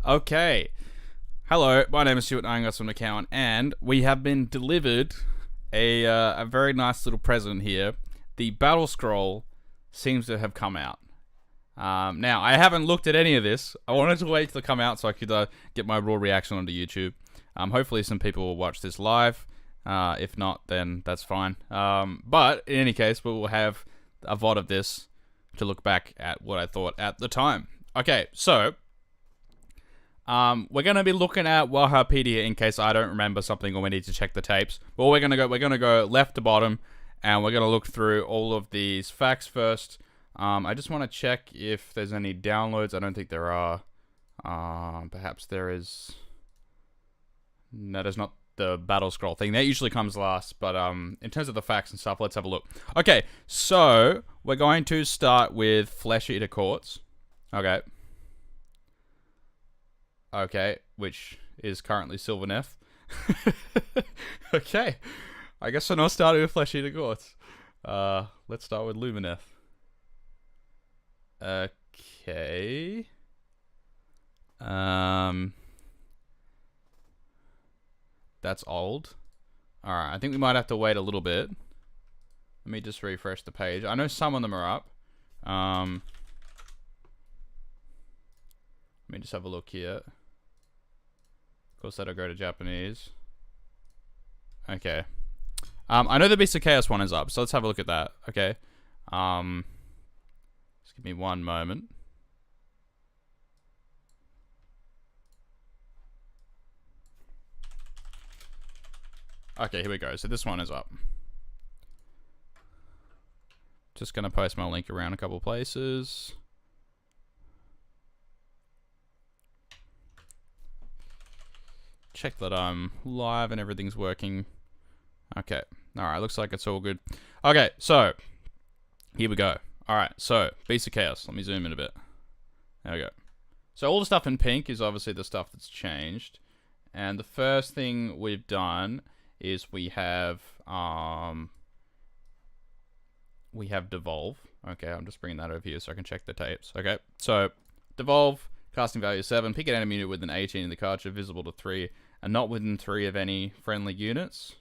Okay. Hello, my name is Stuart Angus from McCowan, and we have been delivered a very nice little present here. The Battle Scroll seems to have come out. Now, I haven't looked at any of this. I wanted to wait till it come out so I could get my raw reaction onto YouTube. Hopefully some people will watch this live. If not, then that's fine. But in any case, we will have a VOD of this to look back at what I thought at the time. Okay, so we're gonna be looking at Wahapedia in case I don't remember something or we need to check the tapes. Well, we're gonna go left to bottom, and we're gonna look through all of these facts first. I just want to check if there's any downloads. I don't think there are. Perhaps there is. No, there's not the Battle Scroll thing. That usually comes last. But in terms of the facts and stuff, let's have a look. Okay, so we're going to start with Flesh Eater Courts. Okay. Okay, which is currently Sylvaneth. Okay, I guess we're not starting with Flesh Eater Courts. Let's start with Lumineth. Okay. That's old. Alright, I think we might have to wait a little bit. Let me just refresh the page. I know some of them are up. Let me just have a look here. Of course, that'll go to Japanese. Okay. I know the Beast of Chaos one is up, so let's have a look at that. Okay. Just give me one moment. Okay, here we go. So this one is up. Just gonna post my link around a couple places. Check that I'm live and everything's working. Okay. Alright, looks like it's all good. Okay, so here we go. Alright, so Beast of Chaos. Let me zoom in a bit. There we go. So all the stuff in pink is obviously the stuff that's changed. And the first thing we've done is we have Devolve. Okay, I'm just bringing that over here so I can check the tapes. Okay, so Devolve, casting value 7, pick an enemy unit with an 18 in the card, visible to 3, and not within 3 of any friendly units.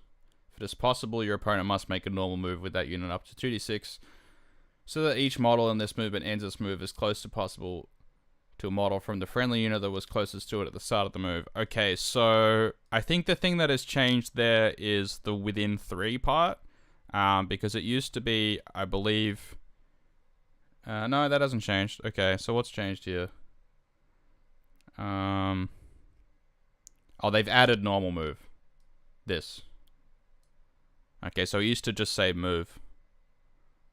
If it is possible, your opponent must make a normal move with that unit up to 2d6, so that each model in this movement ends its move as close as possible to a model from the friendly unit that was closest to it at the start of the move. Okay, so I think the thing that has changed there is the within 3 part, because it used to be, I believe... no, that hasn't changed. Okay, so what's changed here? Oh, they've added normal move. This. Okay, so it used to just say move.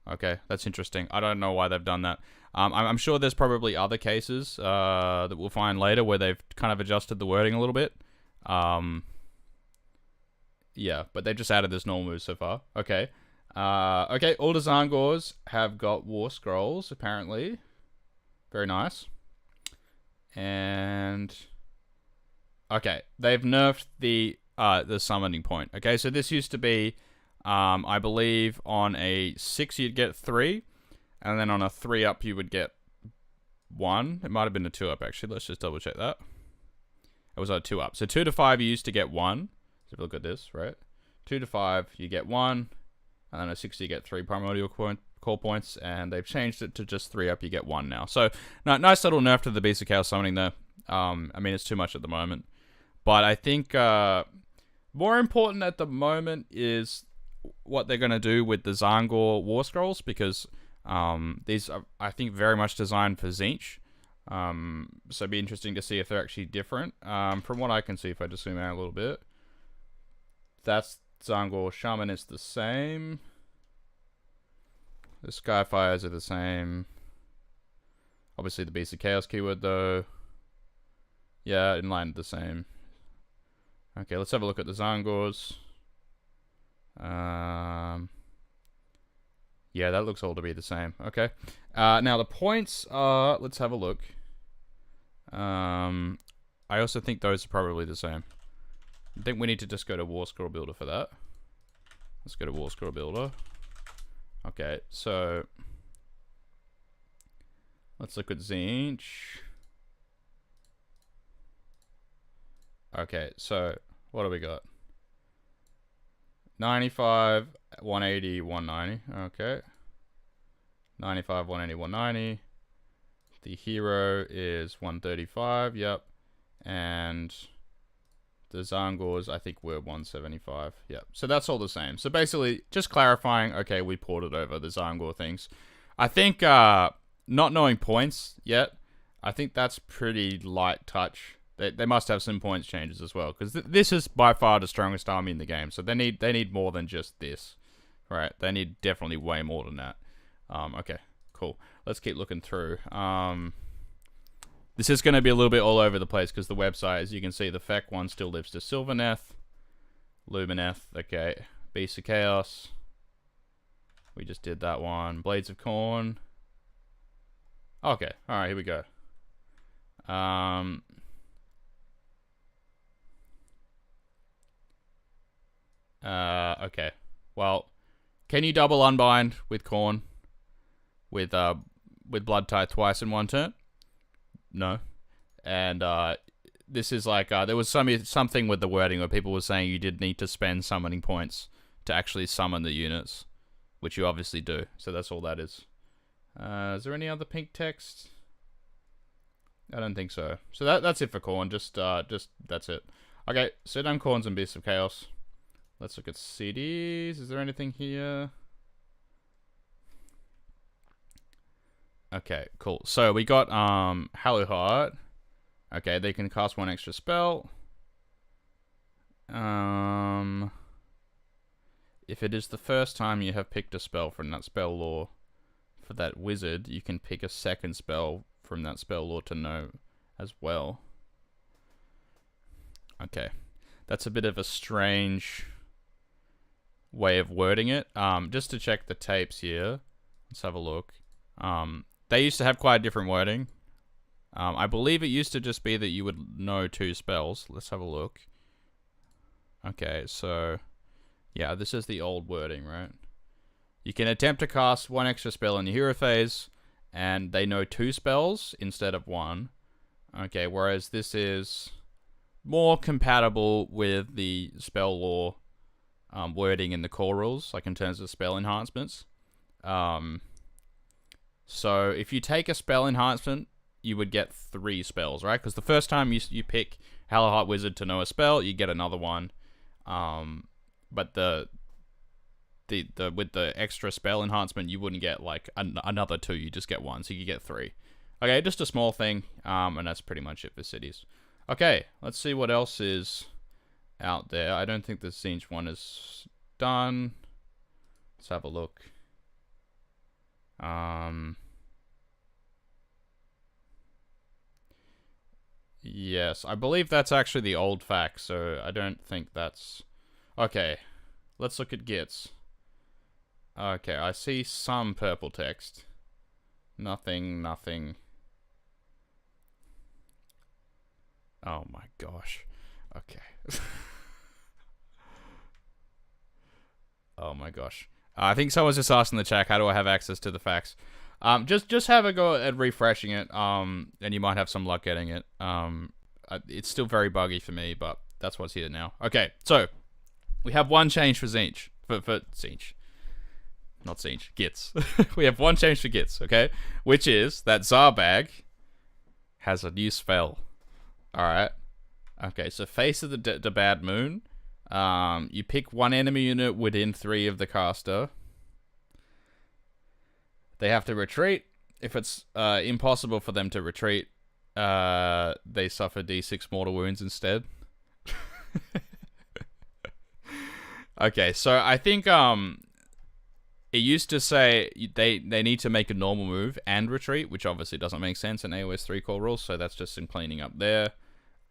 Okay, that's interesting. I don't know why they've done that. I'm sure there's probably other cases that we'll find later where they've kind of adjusted the wording a little bit. Yeah, but they've just added this normal move so far. Okay. Okay, all the Zangors have got War Scrolls, apparently. Very nice. And... okay, they've nerfed the summoning point. Okay, so this used to be... I believe on a 6 you'd get 3, and then on a 3 up you would get 1. It might have been a 2 up actually. Let's just double check that. It was a 2 up. So 2 to 5 you used to get 1. So if you look at this, right? 2 to 5 you get 1, and then a 6 you get 3 primordial core points, and they've changed it to just 3 up you get 1 now. So nice little nerf to the Beast of Chaos summoning there. I mean it's too much at the moment, but I think more important at the moment is what they're going to do with the Zangor War Scrolls, because these are, I think, very much designed for Tzeentch. So it'd be interesting to see if they're actually different. From what I can see, if I just zoom out a little bit, that's Zangor Shaman is the same. The Skyfires are the same. Obviously the Beast of Chaos keyword though. Yeah, in line the same. Okay, let's have a look at the Zangors. Yeah, that looks all to be the same. Okay. Now the points are, let's have a look. I also think those are probably the same. I think we need to just go to War Scroll Builder for that. Let's go to War Scroll Builder. Okay, so let's look at Tzeentch. Okay, so what do we got? 95, 180, 190. Okay. 95, 180, 190. The hero is 135. Yep. And the Zangors, I think, were 175. Yep. So that's all the same. So basically, just clarifying, okay, we ported over the Zangor things. I think, not knowing points yet, I think that's pretty light touch. They must have some points changes as well, because this is by far the strongest army in the game. So they need more than just this, right? They need definitely way more than that. Okay, cool. Let's keep looking through. This is going to be a little bit all over the place because the website, as you can see, the FEC one still lives to Sylvaneth, Lumineth. Okay, Beasts of Chaos. We just did that one. Blades of Corn. Okay, all right, here we go. Okay. Well, can you double unbind with Corn? With Blood Tithe twice in one turn? No. And this is like there was something with the wording where people were saying you did need to spend summoning points to actually summon the units, which you obviously do. So that's all that is. Is there any other pink text? I don't think so. So that's it for Corn. Just that's it. Okay, so done Corns and Beasts of Chaos. Let's look at CDs. Is there anything here? Okay, cool. So we got Haluheart. Okay, they can cast one extra spell. If it is the first time you have picked a spell from that spell lore for that wizard, you can pick a second spell from that spell lore to know as well. Okay. That's a bit of a strange way of wording it. Just to check the tapes here. Let's have a look. They used to have quite a different wording. I believe it used to just be that you would know 2 spells. Let's have a look. Okay, so yeah, this is the old wording, right? You can attempt to cast 1 extra spell in the hero phase, and they know 2 spells instead of 1. Okay, whereas this is more compatible with the spell lore wording in the core rules, like in terms of spell enhancements. So if you take a spell enhancement, you would get 3 spells, right? Because the first time you pick Haluheart Wizard to know a spell, you get another one. But with the extra spell enhancement, you wouldn't get like another 2. You just get 1, so you get 3. Okay, just a small thing, and that's pretty much it for cities. Okay, let's see what else is out there. I don't think the Siege one is done. Let's have a look. Yes, I believe that's actually the old fact, so I don't think that's... Okay, let's look at Gits. Okay, I see some purple text. Nothing. Oh my gosh. Okay. Oh my gosh. I think someone's just asked in the chat, how do I have access to the facts? Just have a go at refreshing it, and you might have some luck getting it. It's still very buggy for me, but that's what's here now. Okay, so we have one change for Siege. For Siege. Not Siege, Gits. We have one change for Gits, okay? Which is that Zarbag has a new spell. Alright. Okay, so Face of the Bad Moon. You pick one enemy unit within 3 of the caster. They have to retreat. If it's impossible for them to retreat, they suffer D6 mortal wounds instead. Okay, so I think it used to say they need to make a normal move and retreat, which obviously doesn't make sense in AOS 3 core rules, so that's just some cleaning up there.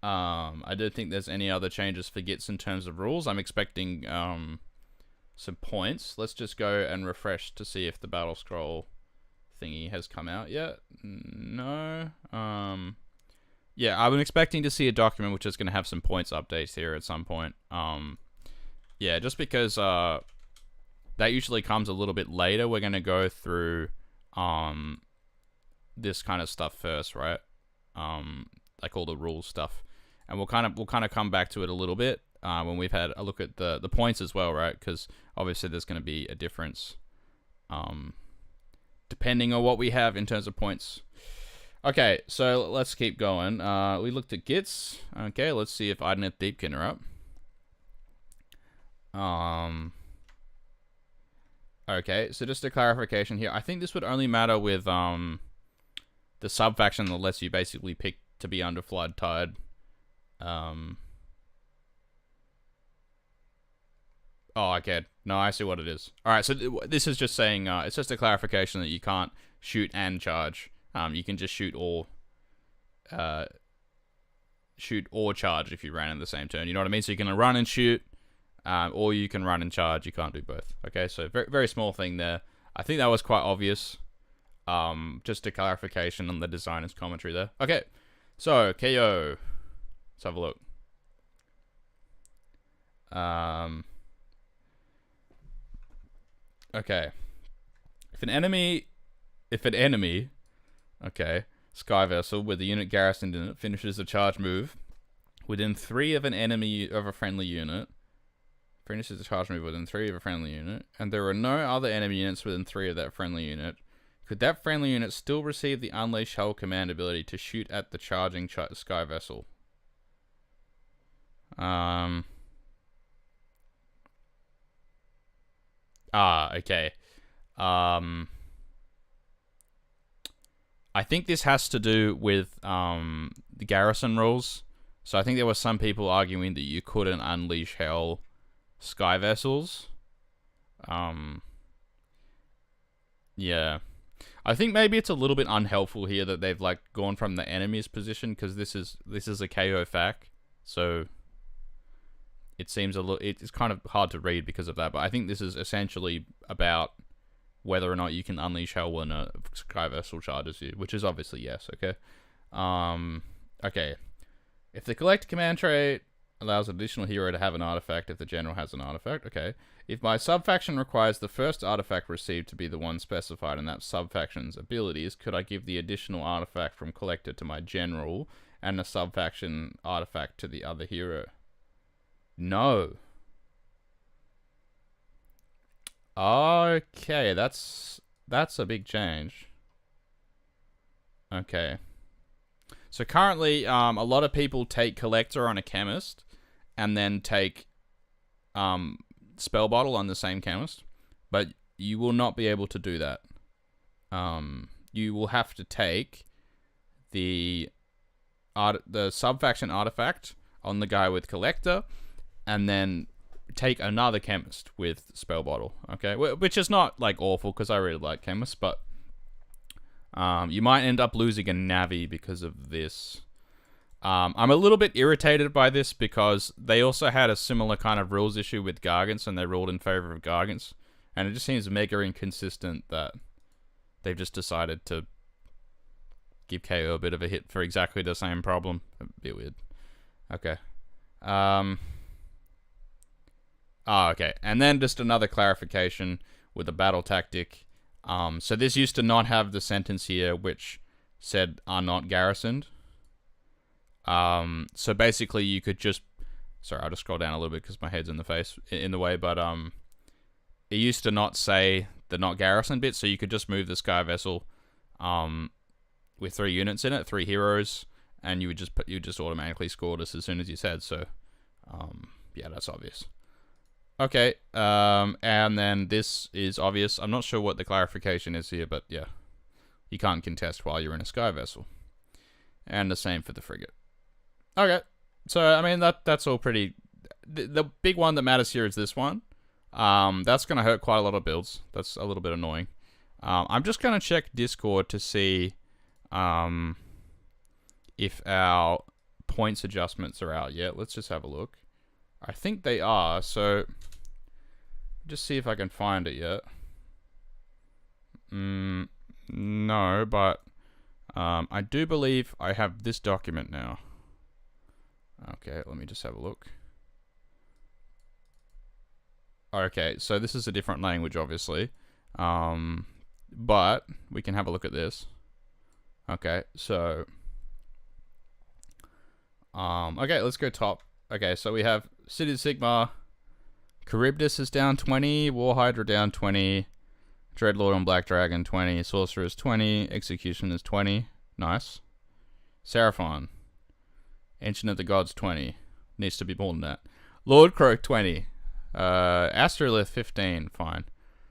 I don't think there's any other changes for Gits in terms of rules. I'm expecting some points. Let's just go and refresh to see if the battle scroll thingy has come out yet. No. Yeah, I'm expecting to see a document which is going to have some points updates here at some point. Yeah, just because that usually comes a little bit later. We're going to go through this kind of stuff first, right? Like all the rules stuff. and we'll kind of come back to it a little bit when we've had a look at the points as well, right? Because obviously there's going to be a difference depending on what we have in terms of points. Okay, so let's keep going. We looked at gits. Okay, let's see if Idnet Deepkin are up. Okay, so just a clarification here. I think this would only matter with the sub-faction that lets you basically pick to be under Flood Tide. Oh, okay. No, I see what it is. Alright, so this is just saying, it's just a clarification that you can't shoot and charge. You can just shoot or charge if you ran in the same turn. You know what I mean? So you can run and shoot, or you can run and charge. You can't do both. Okay, so very, very small thing there. I think that was quite obvious. Just a clarification on the designer's commentary there. Okay, so KO. Let's have a look. Okay. If an enemy, okay, Sky Vessel with a unit garrisoned in it finishes a charge move within 3 of an enemy of a friendly unit, finishes a charge move within 3 of a friendly unit, and there are no other enemy units within 3 of that friendly unit, could that friendly unit still receive the Unleash Hell command ability to shoot at the charging Sky Vessel? Okay. I think this has to do with the garrison rules. So I think there were some people arguing that you couldn't unleash Hell Sky Vessels. Yeah. I think maybe it's a little bit unhelpful here that they've like gone from the enemy's position, because this is a KO fac. So it seems it's kind of hard to read because of that, but I think this is essentially about whether or not you can unleash Hell when a Sky Vessel charges you, which is obviously yes, okay? Okay. If the Collect command trait allows an additional hero to have an artifact if the general has an artifact, okay. If my subfaction requires the first artifact received to be the one specified in that subfaction's abilities, could I give the additional artifact from Collector to my general and the subfaction artifact to the other hero? No. Okay, that's a big change. Okay. So currently, a lot of people take Collector on a Chemist, and then take Spell Bottle on the same Chemist, but you will not be able to do that. You will have to take the subfaction artifact on the guy with Collector, and then take another Chemist with Spell Bottle, okay? Which is not, like, awful, because I really like Chemists, but you might end up losing a Navi because of this. I'm a little bit irritated by this, because they also had a similar kind of rules issue with Gargants, and they ruled in favor of Gargants, and it just seems mega inconsistent that they've just decided to give KO a bit of a hit for exactly the same problem. A bit weird. Okay. Okay, and then just another clarification with a battle tactic. So this used to not have the sentence here which said are not garrisoned. So basically you could just, sorry, I'll just scroll down a little bit because my head's in the way, but it used to not say the not garrisoned bit, so you could just move the Sky Vessel with 3 units in it, 3 heroes, and you would just automatically score this as soon as you said. So yeah, that's obvious. Okay, and then this is obvious. I'm not sure what the clarification is here, but yeah, you can't contest while you're in a Sky Vessel. And the same for the frigate. Okay, so I mean that's all pretty. The big one that matters here is this one. That's gonna hurt quite a lot of builds. That's a little bit annoying. I'm just gonna check Discord to see if our points adjustments are out yet. Let's just have a look. I think they are, so just see if I can find it yet. No, but I do believe I have this document now. Okay, let me just have a look. Okay, so this is a different language, obviously. But we can have a look at this. Okay, so Okay, let's go top. Okay, so we have City of Sigmar. Charybdis is down 20. War Hydra down 20. Dreadlord on Black Dragon 20. Sorcerer is 20. Execution is 20. Nice. Seraphon. Ancient of the Gods 20. Needs to be more than that. Lord Croak 20. Astrolith 15. Fine.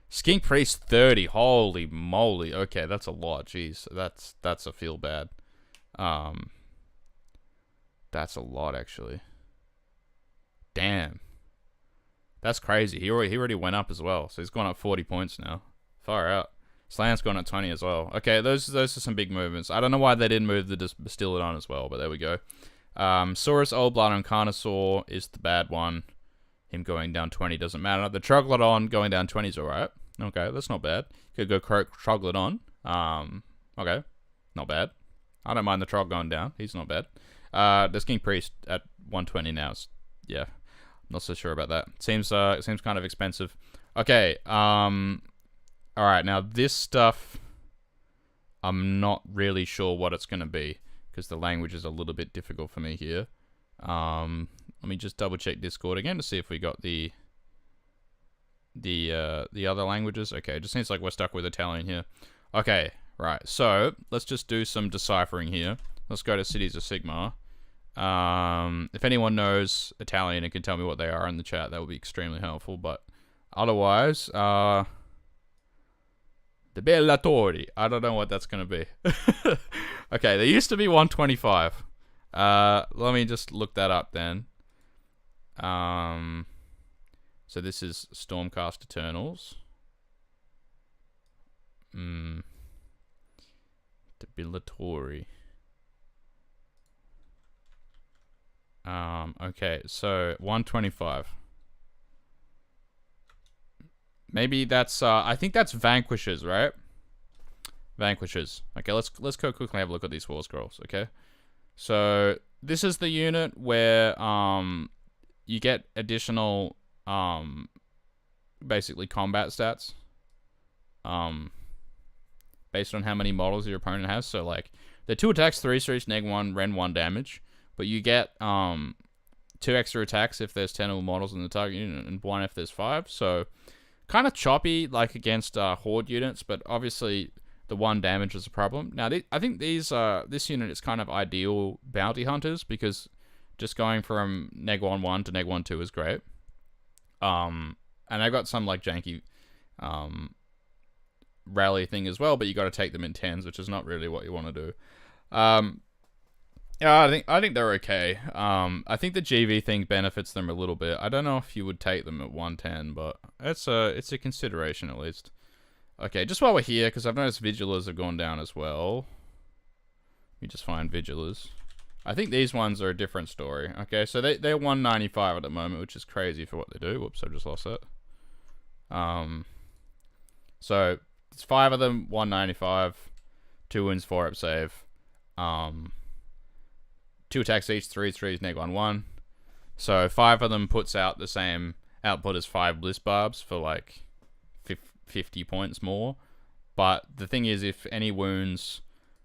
Skink Priest 30. Holy moly. Okay, that's a lot. Jeez. That's a feel bad. That's a lot, actually. Damn. That's crazy. He already went up as well. So he's gone up 40 points now. Far out. Slan's gone up 20 as well. Okay, those are some big movements. I don't know why they didn't move the Bastillodon as well, but there we go. Saurus, Old Blood, and Carnosaur is the bad one. Him going down 20 doesn't matter. The Troglodon going down 20 is alright. Okay, that's not bad. Could go Troglodon. Okay, not bad. I don't mind the Trog going down. He's not bad. The King Priest at 120 now. Yeah, I'm not so sure about that. Seems kind of expensive. Okay, alright, now this stuff, I'm not really sure what it's going to be, because the language is a little bit difficult for me here. Let me just double check Discord again to see if we got the other languages. Okay, it just seems like we're stuck with Italian here. Okay, right, so let's just do some deciphering here. Let's go to Cities of Sigmar. If anyone knows Italian and can tell me what they are in the chat, that would be extremely helpful, but otherwise, the Bellatori. I don't know what that's going to be. Okay, there used to be 125. Let me just look that up then. So this is Stormcast Eternals. Debilatory. Okay, so 125. Maybe that's I think that's Vanquishers, right? Vanquishers. Okay, let's go quickly have a look at these war scrolls, okay? So this is the unit where you get additional basically combat stats based on how many models your opponent has. So like the 2 attacks, 3 strikes, -1, Ren 1 damage, but you get 2 extra attacks if there's 10 or more models in the target unit and 1 if there's 5. So kind of choppy like against horde units, but obviously the 1 damage is a problem. Now I think this unit is kind of ideal bounty hunters, because just going from -1/1 to -1/2 is great. And I've got some like janky rally thing as well, but you got to take them in 10s, which is not really what you want to do. Yeah, I think they're okay. I think the GV thing benefits them a little bit. I don't know if you would take them at 110, but it's a consideration at least. Okay, just while we're here, because I've noticed Vigilers have gone down as well. Let me just find Vigilers. I think these ones are a different story. Okay, so they're 195 at the moment, which is crazy for what they do. Whoops, I just lost that. So it's 5 of them, 195, 2 wins, 4 up save. 2 attacks each, 3 threes, -1/1. So 5 of them puts out the same output as 5 Bliss Barbs for like 50 points more. But the thing is, if any wounds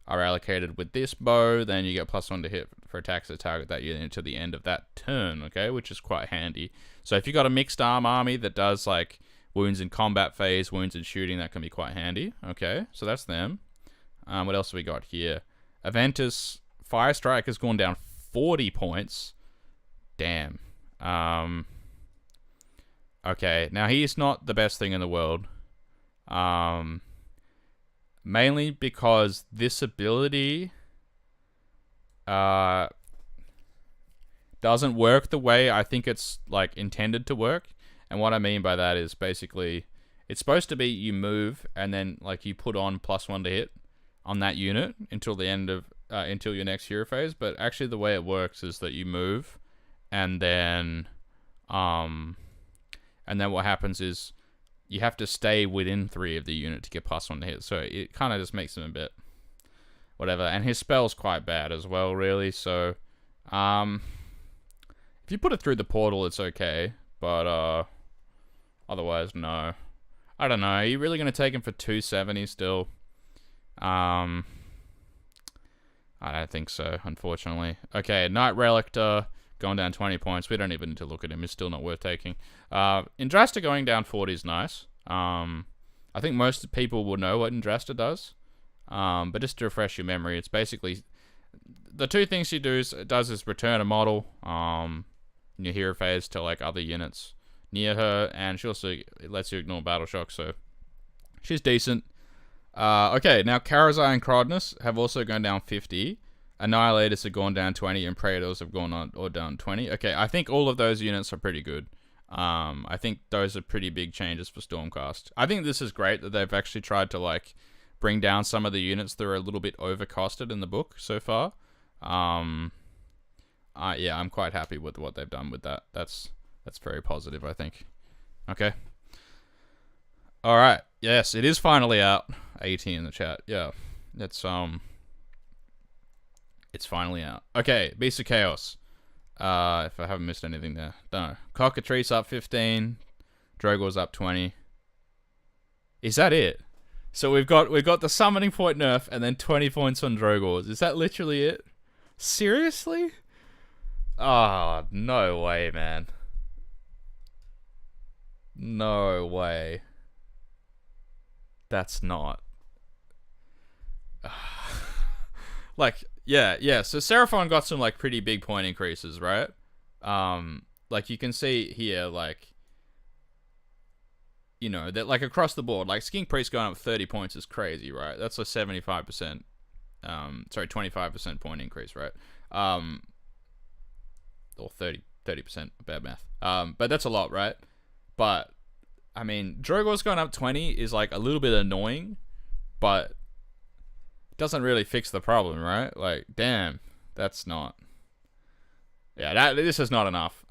are allocated with this bow, then you get +1 to hit for attacks that target that unit until the end of that turn, okay? Which is quite handy. So if you got a mixed arm army that does like wounds in combat phase, wounds in shooting, that can be quite handy, okay? So that's them. What else have we got here? Aventus Fire Strike has gone down 40 points. Damn. Okay, now he's not the best thing in the world. Mainly because this ability doesn't work the way I think it's like intended to work. And what I mean by that is basically it's supposed to be you move and then like you put on +1 to hit on that unit until the end of until your next hero phase. But actually the way it works is that you move and then what happens is you have to stay within 3 of the unit to get +1 to hit. So it kind of just makes him a bit whatever. And his spell's quite bad as well, really. So if you put it through the portal, it's okay. But otherwise, no. I don't know. Are you really going to take him for 270 still? I I don't think so, unfortunately. Okay, Knight Relictor going down 20 points. We don't even need to look at him. He's still not worth taking. Indrasta going down 40 is nice. I think most people will know what Indrasta does. But just to refresh your memory, it's basically... The two things she does is return a model in your hero phase to like other units near her, and she also lets you ignore battle shock, so she's decent. Okay, now Karazai and Krodnos have also gone down 50. Annihilators have gone down 20, and Praetors have gone on or down 20. Okay, I think all of those units are pretty good. I think those are pretty big changes for Stormcast. I think this is great that they've actually tried to like bring down some of the units that are a little bit overcosted in the book so far. Yeah, I'm quite happy with what they've done with that. That's very positive, I think. Okay. All right. Yes, it is finally out. 80 in the chat. Yeah. It's finally out. Okay, Beast of Chaos. If I haven't missed anything there. Don't know. Cockatrice up 15. Drogor's up 20. Is that it? So we've got the summoning point nerf and then 20 points on Drogors. Is that literally it? Seriously? Oh, no way, man. No way. That's not. Like, yeah. So Seraphon got some like pretty big point increases, right? Like you can see here, like, you know, that like across the board, like Skink Priest going up 30 points is crazy, right? That's a 75%, 25% point increase, right? Or 30%, bad math. But that's a lot, right? But, I mean, Drogor's going up 20 is like a little bit annoying, but doesn't really fix the problem, right? Like, damn, that's not... Yeah, this is not enough.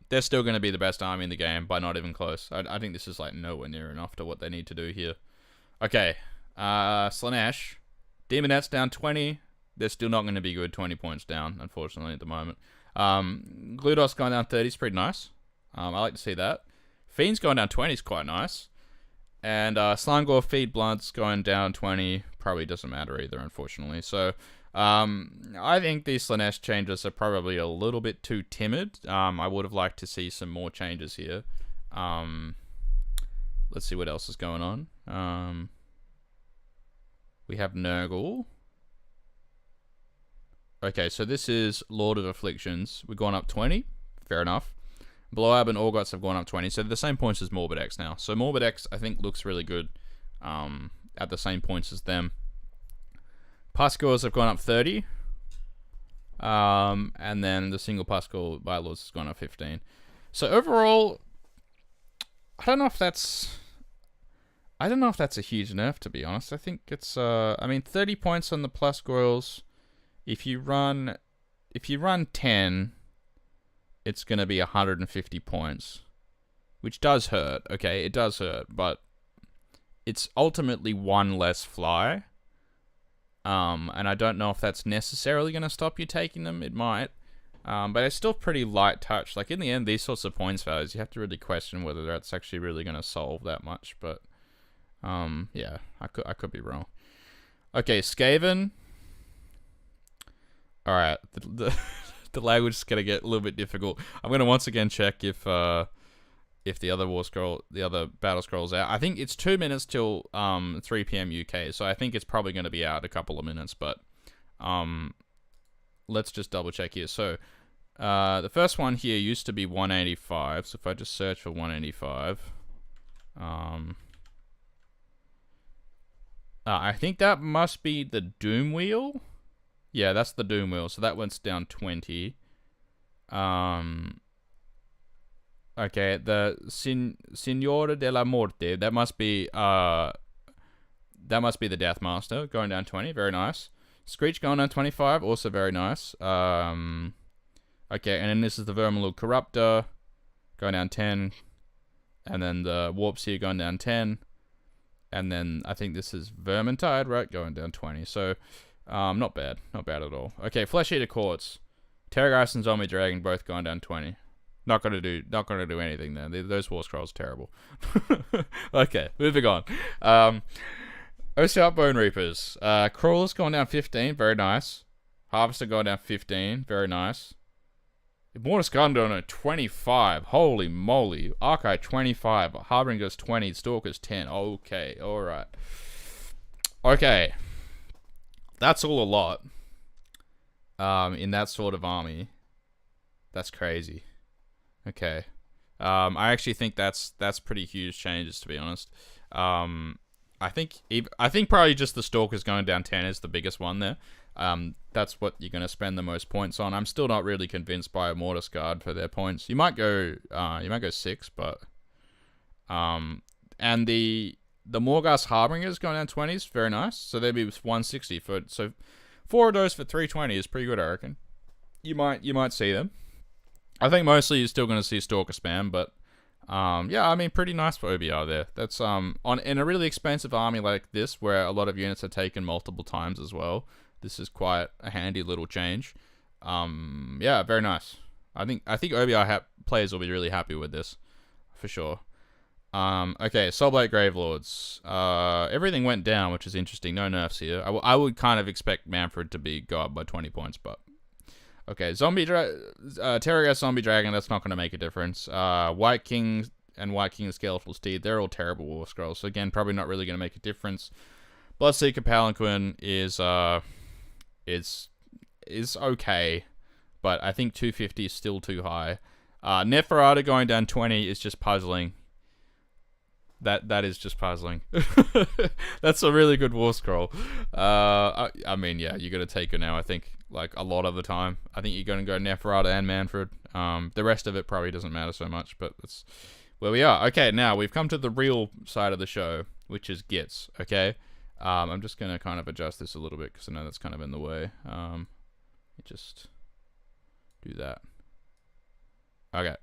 They're still going to be the best army in the game, but not even close. I think this is like nowhere near enough to what they need to do here. Okay, Slaanesh. Demonettes down 20. They're still not going to be good. 20 points down, unfortunately, at the moment. Gludos going down 30 is pretty nice. I like to see that. Fiend's going down 20 is quite nice. And Slangor Feed Bloods going down 20 probably doesn't matter either, unfortunately. So... I think these Slaanesh changes are probably a little bit too timid. I would have liked to see some more changes here. Let's see what else is going on. We have Nurgle. Okay, so this is Lord of Afflictions. We've gone up 20. Fair enough. Bloab and Orgots have gone up 20. So they're the same points as Morbid X now. So Morbid X, I think, looks really good at the same points as them. Pascals have gone up 30. And then the single Pascal bylaws has gone up 15. So overall, I don't know if that's a huge nerf, to be honest. I think it's I mean 30 points on the plus goils. If you run 10, it's gonna be 150 points. Which does hurt, okay, it does hurt, but it's ultimately one less fly. And I don't know if that's necessarily going to stop you taking them. It might. But it's still pretty light touch. Like, in the end, these sorts of points values, you have to really question whether that's actually really going to solve that much. But, yeah, I could be wrong. Okay, Skaven. Alright, the language is going to get a little bit difficult. I'm going to once again check if the other battle scroll's out. I think it's 2 minutes till 3 p.m. UK, so I think it's probably going to be out a couple of minutes, but let's just double check here. So the first one here used to be 185, so if I just search for 185, I think that must be the Doom Wheel. Yeah, that's the Doom Wheel, so that went down 20. Okay, the Signora della Morte, that must be the Deathmaster, going down 20, very nice. Screech going down 25, also very nice. Okay, and then this is the Vermalord Corruptor, going down 10. And then the Warp Seer going down 10. And then I think this is Vermintide, right, going down 20. So, not bad at all. Okay, Flesh Eater Quartz, Terrorgeist and Zombie Dragon both going down 20. Not gonna do anything there. Those War Scrolls terrible. Okay, moving on. Ocean Bone Reapers. Crawler's gone down 15, very nice. Harvester going down 15. Very nice. Immortus Garden going down 25. Holy moly. Archive 25. Harbinger's 20. Stalker's 10. Okay. Alright. Okay. That's all a lot. In that sort of army. That's crazy. Okay. I actually think that's pretty huge changes, to be honest. I think probably just the Stalkers going down 10 is the biggest one there. That's what you're going to spend the most points on. I'm still not really convinced by Immortus Guard for their points. You might go 6, but and the Morghast Harbingers going down 20s, very nice. So they'd be 160 for, so 4 of those for 320 is pretty good, I reckon. You might see them. I think mostly you're still going to see Stalker spam, but yeah, I mean, pretty nice for OBR there. That's in a really expensive army like this, where a lot of units are taken multiple times as well. This is quite a handy little change. Yeah, very nice. I think OBR players will be really happy with this, for sure. Okay, Soulblight Gravelords. Everything went down, which is interesting. No nerfs here. I would kind of expect Manfred to go up by 20 points, but okay. Terrorghast Zombie Dragon. That's not going to make a difference. White King and White King Skeletal Steed. They're all terrible War Scrolls. So again, probably not really going to make a difference. Bloodseeker Palanquin is okay, but I think 250 is still too high. Neferata going down 20 is just puzzling. That is just puzzling. That's a really good War Scroll. I mean, yeah, you got to take her now, I think, like, a lot of the time. I think you're going to go Neferata and Manfred. The rest of it probably doesn't matter so much, but that's where we are. Okay, now we've come to the real side of the show, which is Gits, okay? I'm just going to kind of adjust this a little bit, because I know that's kind of in the way. Just do that. Okay.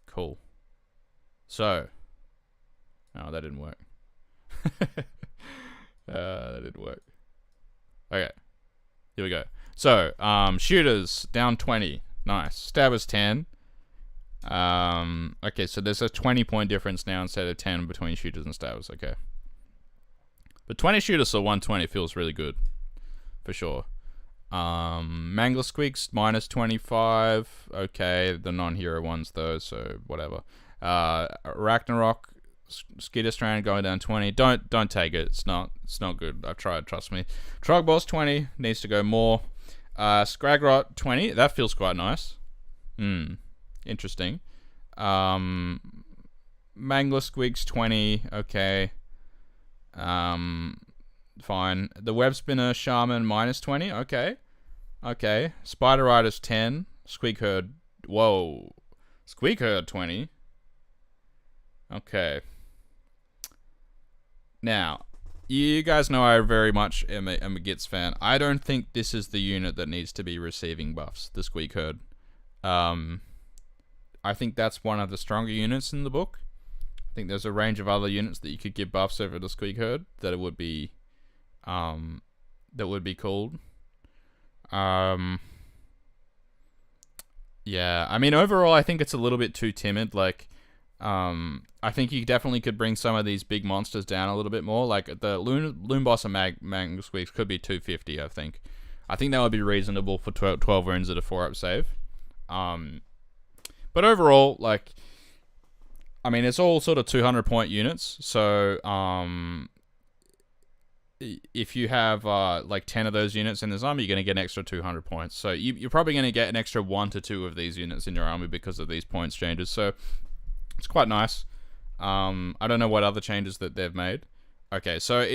Cool. So... oh, that didn't work. That didn't work. Okay. Here we go. So, shooters down 20. Nice. Stabbers 10. Okay, so there's a 20-point difference now instead of 10 between shooters and stabbers. Okay. But 20 shooters or 120 feels really good. For sure. Mangler Squeaks minus 25. Okay, the non-hero ones though, so whatever. Ragnarok Skitterstrand going down 20. Don't take it. It's not good. I've tried, trust me. Trogboss 20 needs to go more. Scragrot 20. That feels quite nice. Interesting. Mangler Squigs 20. Okay. Fine. The Web Spinner Shaman minus 20. Okay. Okay. Spider Riders 10. Squeak Herd. Whoa. Squeak Herd 20. Okay. Now, you guys know I very much am a Gits fan. I don't think this is the unit that needs to be receiving buffs, the Squeak Herd. I think that's one of the stronger units in the book. I think there's a range of other units that you could give buffs over the Squeak Herd that it would be cool. Yeah, I mean, overall, I think it's a little bit too timid. Like, I think you definitely could bring some of these big monsters down a little bit more. Like, the Loon Boss and Mag Squeaks could be 250, I think. I think that would be reasonable for 12 runes at a 4-up save. But overall, like, I mean, it's all sort of 200-point units. So, if you have, like, 10 of those units in this army, you're going to get an extra 200 points. So, you're probably going to get an extra 1 to 2 of these units in your army because of these points changes. So, it's quite nice. I don't know what other changes that they've made. Okay, so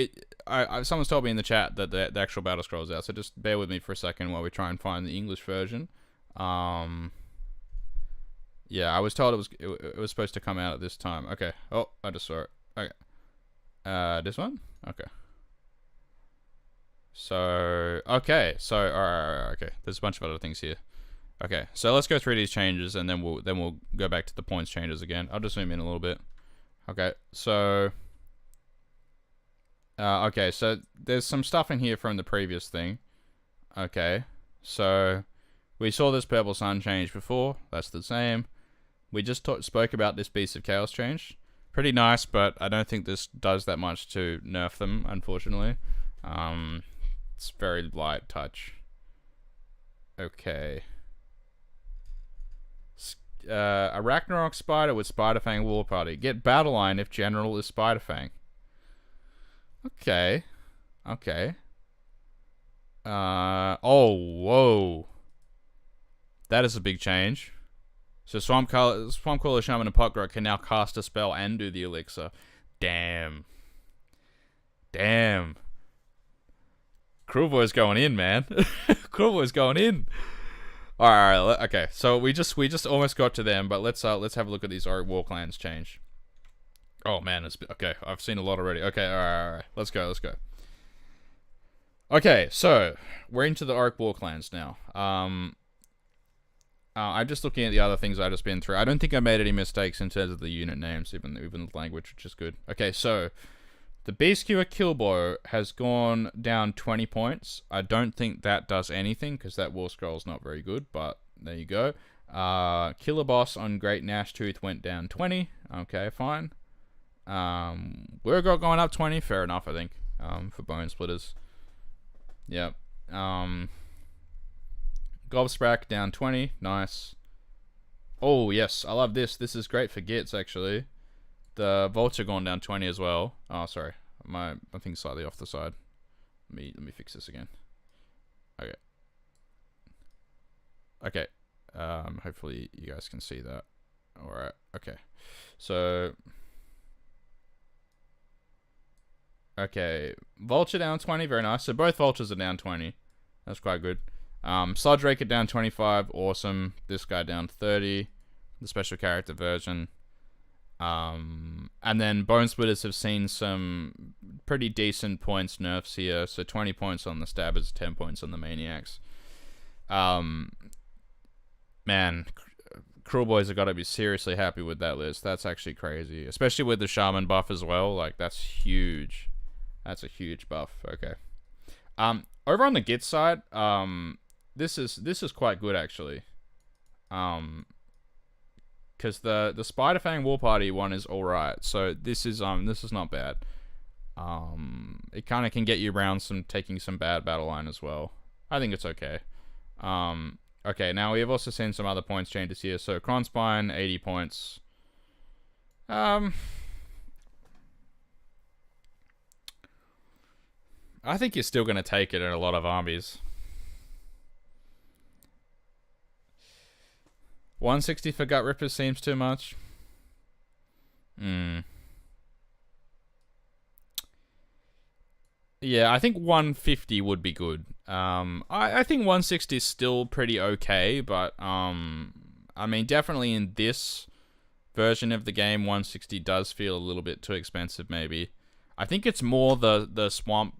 someone's told me in the chat that the actual battle scroll's out, so just bear with me for a second while we try and find the English version. Yeah, I was told it was supposed to come out at this time. Okay. Oh, I just saw it. Okay. This one? Okay. So, okay. So, alright, okay. There's a bunch of other things here. Okay, so let's go through these changes, and then we'll go back to the points changes again. I'll just zoom in a little bit. Okay, so so there's some stuff in here from the previous thing. Okay, so we saw this Purple Sun change before. That's the same. We just spoke about this Beast of Chaos change. Pretty nice, but I don't think this does that much to nerf them, unfortunately. It's very light touch. Okay. A Ragnarok Spider with Spider-Fang War Party. Get Battle Line if General is Spider-Fang. Okay. Okay. Oh, whoa. That is a big change. So Swamp Crawler, Shaman, and Potgrot can now cast a spell and do the elixir. Damn. Damn. Cruel Boy's going in, man. Cruel Boy's going in. All right, okay. So we just almost got to them, but let's have a look at these Orc War Clans change. Oh man, okay. I've seen a lot already. Okay, all right. Let's go. Okay, so we're into the Orc War Clans now. I'm just looking at the other things I've just been through. I don't think I made any mistakes in terms of the unit names, even the language, which is good. Okay, so the Beastkeeper Killbow has gone down 20 points. I don't think that does anything, because that War Scroll's not very good, but there you go. Killer Boss on Great Gnashtooth went down 20. Okay, fine. Wergot going up 20. Fair enough, I think, for Bone Splitters. Yep. Gobsprak down 20. Nice. Oh, yes. I love this. This is great for Gits, actually. The Vulture gone down 20 as well. Oh, sorry. My thing's slightly off the side. Let me fix this again. Okay. Okay. Hopefully you guys can see that. Alright. Okay. So... Okay. Vulture down 20. Very nice. So both Vultures are down 20. That's quite good. Sludge Raker down 25. Awesome. This guy down 30. The special character version. And then Bone Splitters have seen some pretty decent points nerfs here. So 20 points on the Stabbers, 10 points on the Maniacs. Man, Cruel Boys have got to be seriously happy with that list. That's actually crazy. Especially with the Shaman buff as well. Like, that's huge. That's a huge buff. Okay. Over on the Git side, this is quite good, actually. Because the Spider-Fang War Party one is alright. So this is not bad. It kind of can get you around taking some bad battle line as well. I think it's okay. Okay, now we have also seen some other points changes here. So Kronspine, 80 points. I think you're still going to take it in a lot of armies. 160 for Gut Rippers seems too much. Yeah, I think 150 would be good. I think 160 is still pretty okay, but I mean, definitely in this version of the game, 160 does feel a little bit too expensive, maybe. I think it's more the Swamp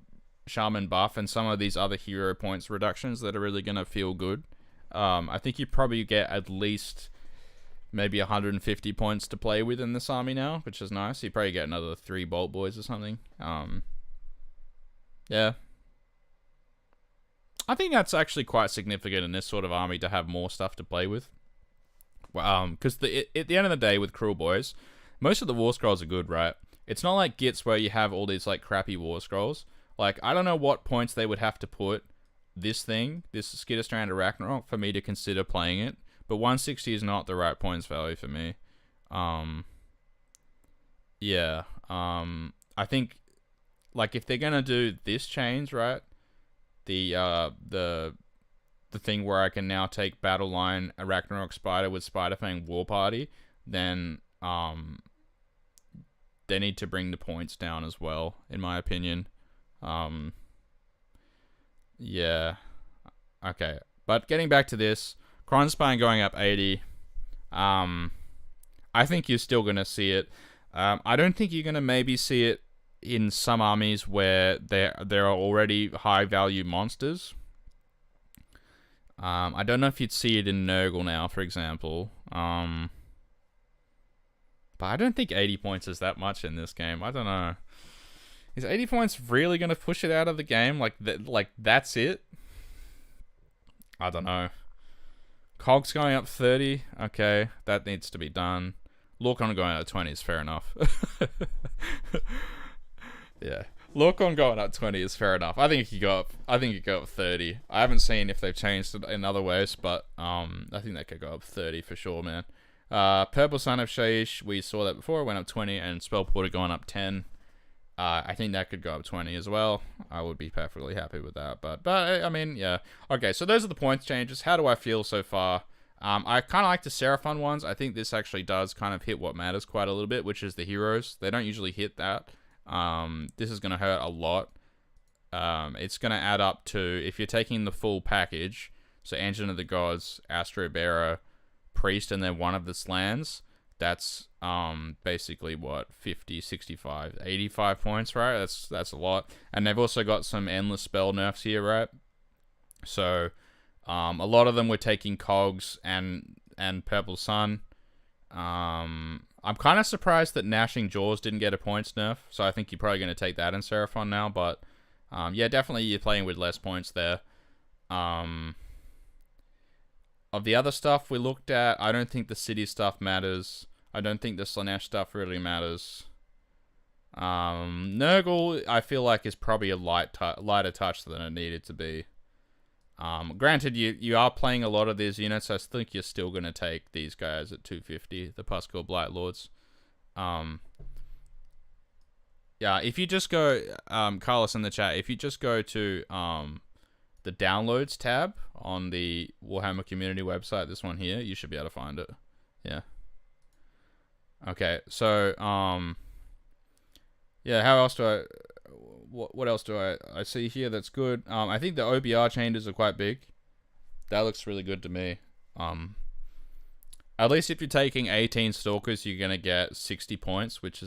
Shaman buff and some of these other hero points reductions that are really going to feel good. I think you probably get at least maybe 150 points to play with in this army now, which is nice. You probably get another 3 Bolt Boys or something. Yeah. I think that's actually quite significant in this sort of army to have more stuff to play with. Because at the end of the day with Cruel Boys, most of the War Scrolls are good, right? It's not like Gits where you have all these like crappy War Scrolls. Like, I don't know what points they would have to put this Skitterstrand of Ragnarok for me to consider playing it, but 160 is not the right points value for me. Yeah. I think, like, if they're gonna do this change, right? The thing where I can now take Battle Line, a Ragnarok Spider with Spider-Fang War Party, then they need to bring the points down as well, in my opinion. Yeah. Okay. But getting back to this, Kronspine going up 80. I think you're still going to see it. I don't think you're going to maybe see it in some armies where there are already high value monsters. I don't know if you'd see it in Nurgle now, for example. But I don't think 80 points is that much in this game. I don't know. Is 80 points really going to push it out of the game? Like that's it? I don't know. Cogs going up 30. Okay, that needs to be done. Lorcan going up 20 is fair enough. Yeah. Lorcon going up 20 is fair enough. I think it could go up. I think it could go up 30. I haven't seen if they've changed it in other ways, but I think they could go up 30 for sure, man. Purple Son of Shaiish, we saw that before. It went up 20, and Spellporter going up 10. I think that could go up 20 as well. I would be perfectly happy with that. But I mean, yeah. Okay, so those are the points changes. How do I feel so far? I kind of like the Seraphon ones. I think this actually does kind of hit what matters quite a little bit, which is the heroes. They don't usually hit that. This is going to hurt a lot. It's going to add up to, if you're taking the full package, so Engine of the Gods, Astro Bearer, Priest, and then one of the lands, that's basically what, 50, 65, 85 points, right? That's a lot. And they've also got some endless spell nerfs here, right? So a lot of them were taking Cogs and Purple Sun. I'm kind of surprised that Gnashing Jaws didn't get a points nerf, so I think you're probably going to take that in Seraphon now, but yeah, definitely you're playing with less points there. Of the other stuff we looked at, I don't think the city stuff matters. I don't think the Slanesh stuff really matters. Nurgle, I feel like, is probably a lighter touch than it needed to be. Granted, you are playing a lot of these units, so I think you're still going to take these guys at 250, the Pascal Blight Lords. Yeah, if you just go, Carlos in the chat, if you just go to the downloads tab on the Warhammer community website, this one here, you should be able to find it. Yeah. Okay, so, yeah, how else do I... What else do I see here that's good? I think the OBR changes are quite big. That looks really good to me. At least if you're taking 18 Stalkers, you're gonna get 60 points, which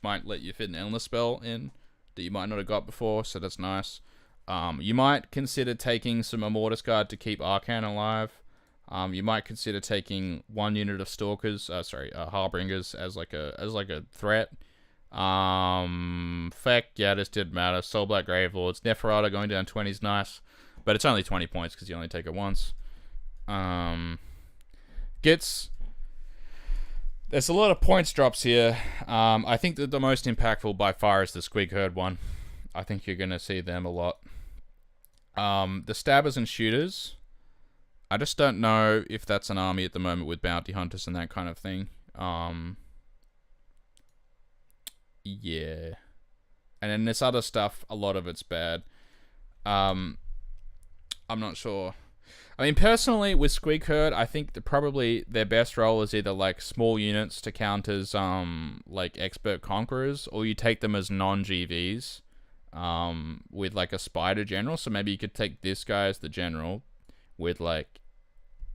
might let you fit an Endless spell in that you might not have got before, so that's nice. You might consider taking some Immortus Guard to keep Arcan alive. You might consider taking one unit of Stalkers, Harbingers as like a threat. Feck, yeah, this did matter. Soul Black Gravelords. Neferata going down 20 is nice, but it's only 20 points because you only take it once. There's a lot of points drops here. I think that the most impactful by far is the Squig Herd one. I think you're going to see them a lot. The Stabbers and Shooters, I just don't know if that's an army at the moment with Bounty Hunters and that kind of thing. Yeah. And then this other stuff, a lot of it's bad. I'm not sure. I mean, personally, with Squig Herd, I think that probably their best role is either, like, small units to count as, like, Expert Conquerors, or you take them as non-GVs, with, like, a Spider General. So maybe you could take this guy as the General with, like,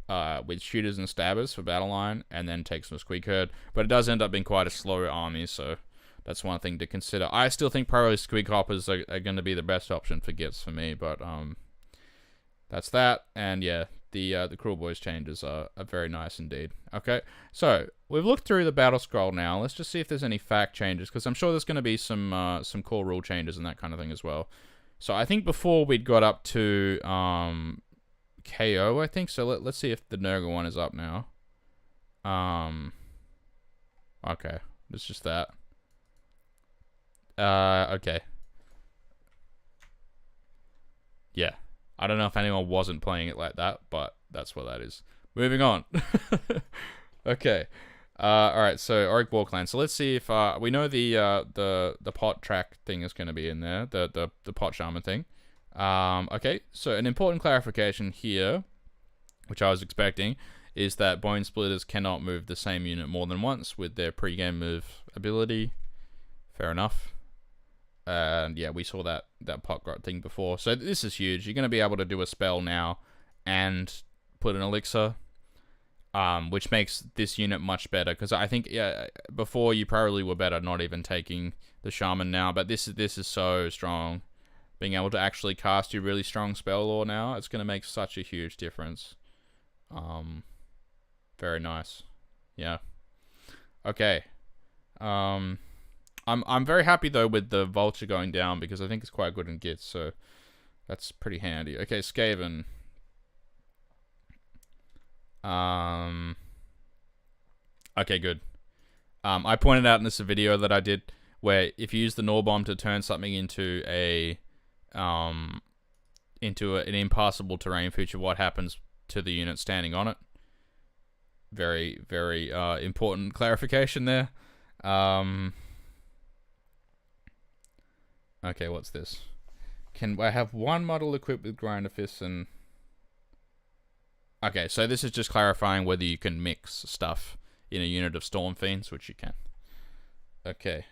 with Shooters and Stabbers for Battle Line, and then take some Squig Herd. But it does end up being quite a slow army, so that's one thing to consider. I still think probably Squig Hoppers are going to be the best option for Gits for me, but that's that. And yeah, the Cruel Boys changes are very nice indeed. Okay, so we've looked through the battle scroll now. Let's just see if there's any fact changes, because I'm sure there's going to be some core rule changes and that kind of thing as well. So I think before we'd got up to KO, I think. So let's see if the Nurgle one is up now. Okay, it's just that. Okay. Yeah. I don't know if anyone wasn't playing it like that, but that's what that is. Moving on. Okay. Alright, so Auric Warclan. So let's see if we know the pot track thing is gonna be in there, the pot shaman thing. Okay, so an important clarification here, which I was expecting, is that Bone Splitters cannot move the same unit more than once with their pre-game move ability. Fair enough. And yeah, we saw that pot grot thing before. So this is huge. You're going to be able to do a spell now and put an elixir, which makes this unit much better. Because I think before you probably were better not even taking the shaman now. But this is so strong. Being able to actually cast your really strong spell lore now, it's going to make such a huge difference. Very nice. Yeah. Okay. I'm very happy though with the Vulture going down, because I think it's quite good in Gits, so that's pretty handy. Okay, Skaven. Okay, good. I pointed out in this video that I did where if you use the null bomb to turn something into an impassable terrain feature, what happens to the unit standing on it? Very, very important clarification there. Okay, what's this? Can I have one model equipped with Grinder Fists and... Okay, so this is just clarifying whether you can mix stuff in a unit of Storm Fiends, which you can. Okay.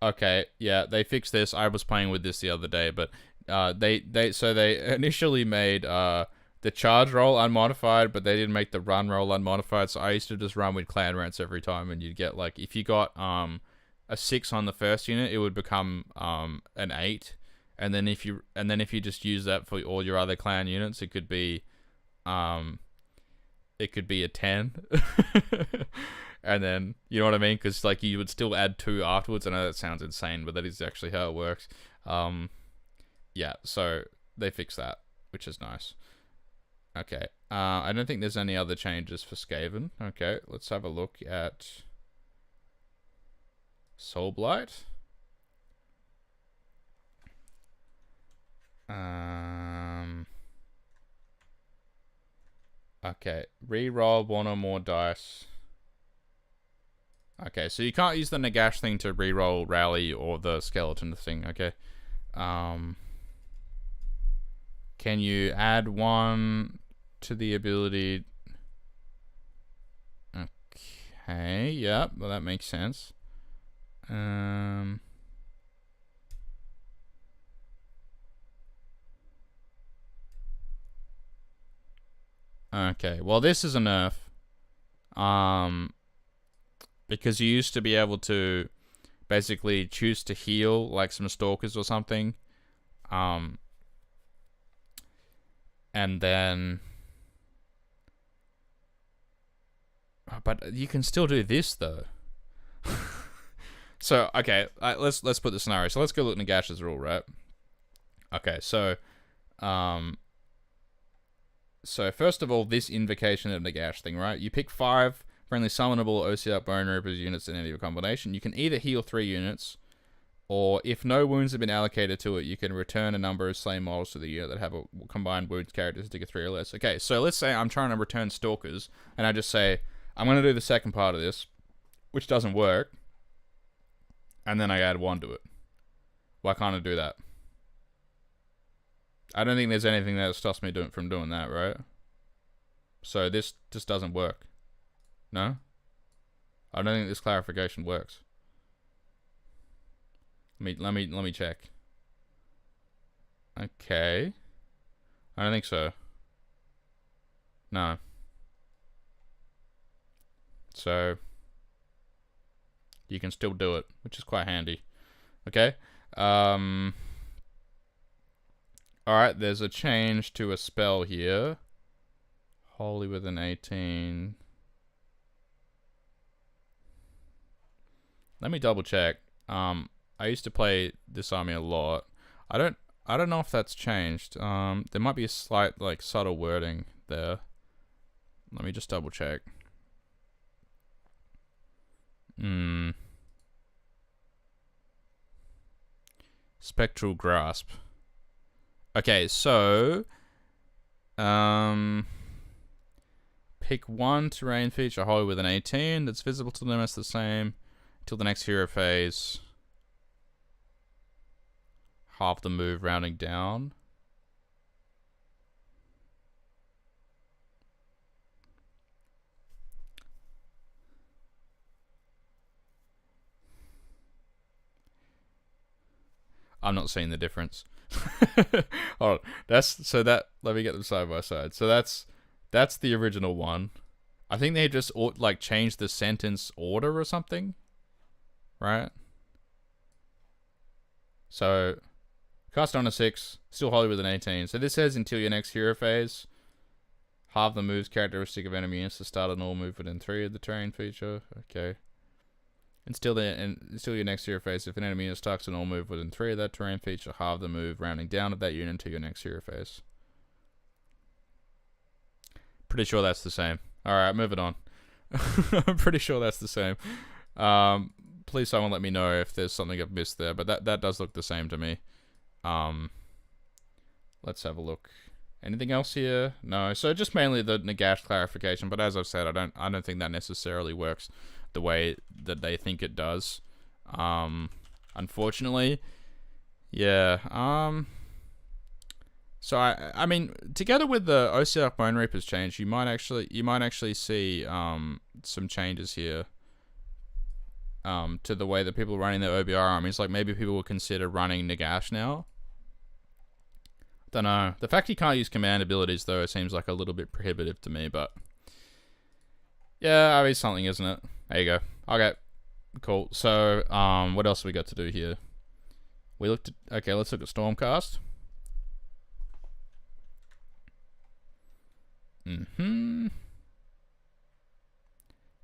Okay, yeah, they fixed this. I was playing with this the other day, but they initially made the charge roll unmodified, but they didn't make the run roll unmodified. So I used to just run with clan rants every time, and you'd get like, if you got a 6 on the first unit, it would become an 8, and then if you just use that for all your other clan units, it could be a 10. And then, you know what I mean? Because like you would still add 2 afterwards. I know that sounds insane, but that is actually how it works. Yeah, so they fixed that, which is nice. Okay, I don't think there's any other changes for Skaven. Okay, let's have a look at Soulblight. Okay, re-roll 1 or more dice. Okay, so you can't use the Nagash thing to reroll Rally or the Skeleton thing, okay? Can you add 1 to the ability? Okay, yeah, well that makes sense. Okay, well this is a nerf. Because you used to be able to basically choose to heal like some stalkers or something. And then... But you can still do this though. So, okay, let's put the scenario. So let's go look at Nagash's rule, right? Okay, so... So first of all, this invocation of Nagash thing, right? You pick 5... friendly summonable OCR Bone Reapers units in any of your combination. You can either heal 3 units, or if no wounds have been allocated to it, you can return a number of slain models to the unit that have a combined wounds characteristic of 3 or less. Okay, so let's say I'm trying to return Stalkers, and I just say, I'm going to do the second part of this, which doesn't work, and then I add 1 to it. Why can't I do that? I don't think there's anything that stops me from doing that, right? So this just doesn't work. No? I don't think this clarification works. Let me check. Okay. I don't think so. No. So you can still do it, which is quite handy. Okay? Alright, there's a change to a spell here. Holy with an 18. Let me double check. I used to play this army a lot. I don't know if that's changed. There might be a slight like subtle wording there. Let me just double check. Spectral Grasp. Okay, so pick 1 terrain feature holy with an 18 that's visible to them as the same till the next hero phase. Half the move rounding down. I'm not seeing the difference. Hold on. Let me get them side by side. So that's the original one. I think they just like changed the sentence order or something. Right? So cast on a 6, still holy with an 18. So this says until your next hero phase. Half the moves characteristic of enemy units to start a normal move within 3 of the terrain feature. Okay. And still your next hero phase, if an enemy unit starts a normal move within 3 of that terrain feature, halve the move rounding down of that unit to your next hero phase. Pretty sure that's the same. Alright, moving on. I'm pretty sure that's the same. Please someone let me know if there's something I've missed there, but that does look the same to me. Let's have a look. Anything else here? No. So just mainly the Nagash clarification, but as I've said, I don't think that necessarily works the way that they think it does. Unfortunately. Yeah. So I mean, together with the OCR Bone Reapers change, you might actually see some changes here. To the way that people are running their OBR armies, like maybe people will consider running Nagash now. Don't know. The fact you can't use command abilities though, it seems like a little bit prohibitive to me, but yeah, I mean something, isn't it? There you go. Okay, cool. So what else have we got to do here? We looked at, okay, let's look at Stormcast.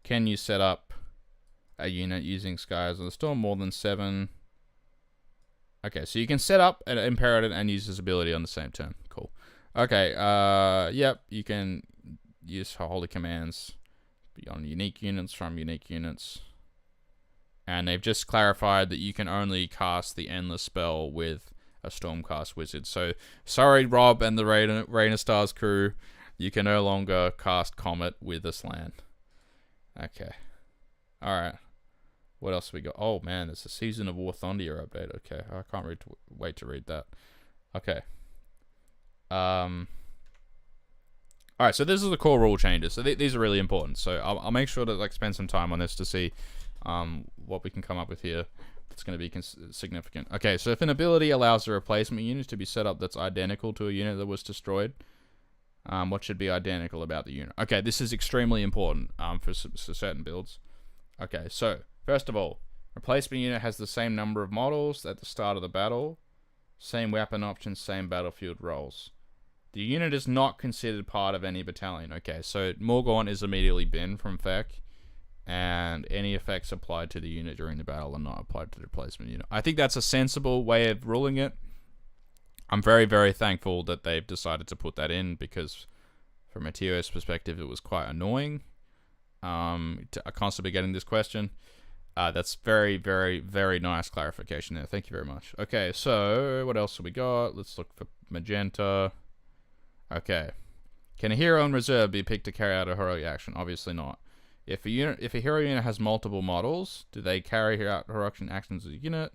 Can you set up a unit using Skies of the Storm more than 7? Okay, so you can set up an Imperator and use his ability on the same turn. Cool. Okay, yep, you can use holy commands beyond unique units from unique units. And they've just clarified that you can only cast the Endless spell with a Stormcast Wizard. So, sorry Rob and the Rain of Stars crew, you can no longer cast Comet with a Slan. Okay. Alright. What else we got? Oh man, there's a Season of War Thondia update. Okay, I can't wait to read that. Okay. Alright, so this is the core rule changes. So these are really important. So I'll make sure to spend some time on this to see what we can come up with here that's going to be significant. Okay, so if an ability allows a replacement unit to be set up that's identical to a unit that was destroyed, what should be identical about the unit? Okay, this is extremely important for certain builds. Okay, so first of all, replacement unit has the same number of models at the start of the battle, same weapon options, same battlefield roles. The unit is not considered part of any battalion. Okay, so Morgaunt is immediately binned from FEC, and any effects applied to the unit during the battle are not applied to the replacement unit. I think that's a sensible way of ruling it. I'm very, very thankful that they've decided to put that in, because from a TOS perspective, it was quite annoying. Constantly getting this question. That's very, very, very nice clarification there. Thank you very much. Okay, so what else have we got? Let's look for Magenta. Okay. Can a hero in reserve be picked to carry out a heroic action? Obviously not. If a hero unit has multiple models, do they carry out heroic actions as a unit,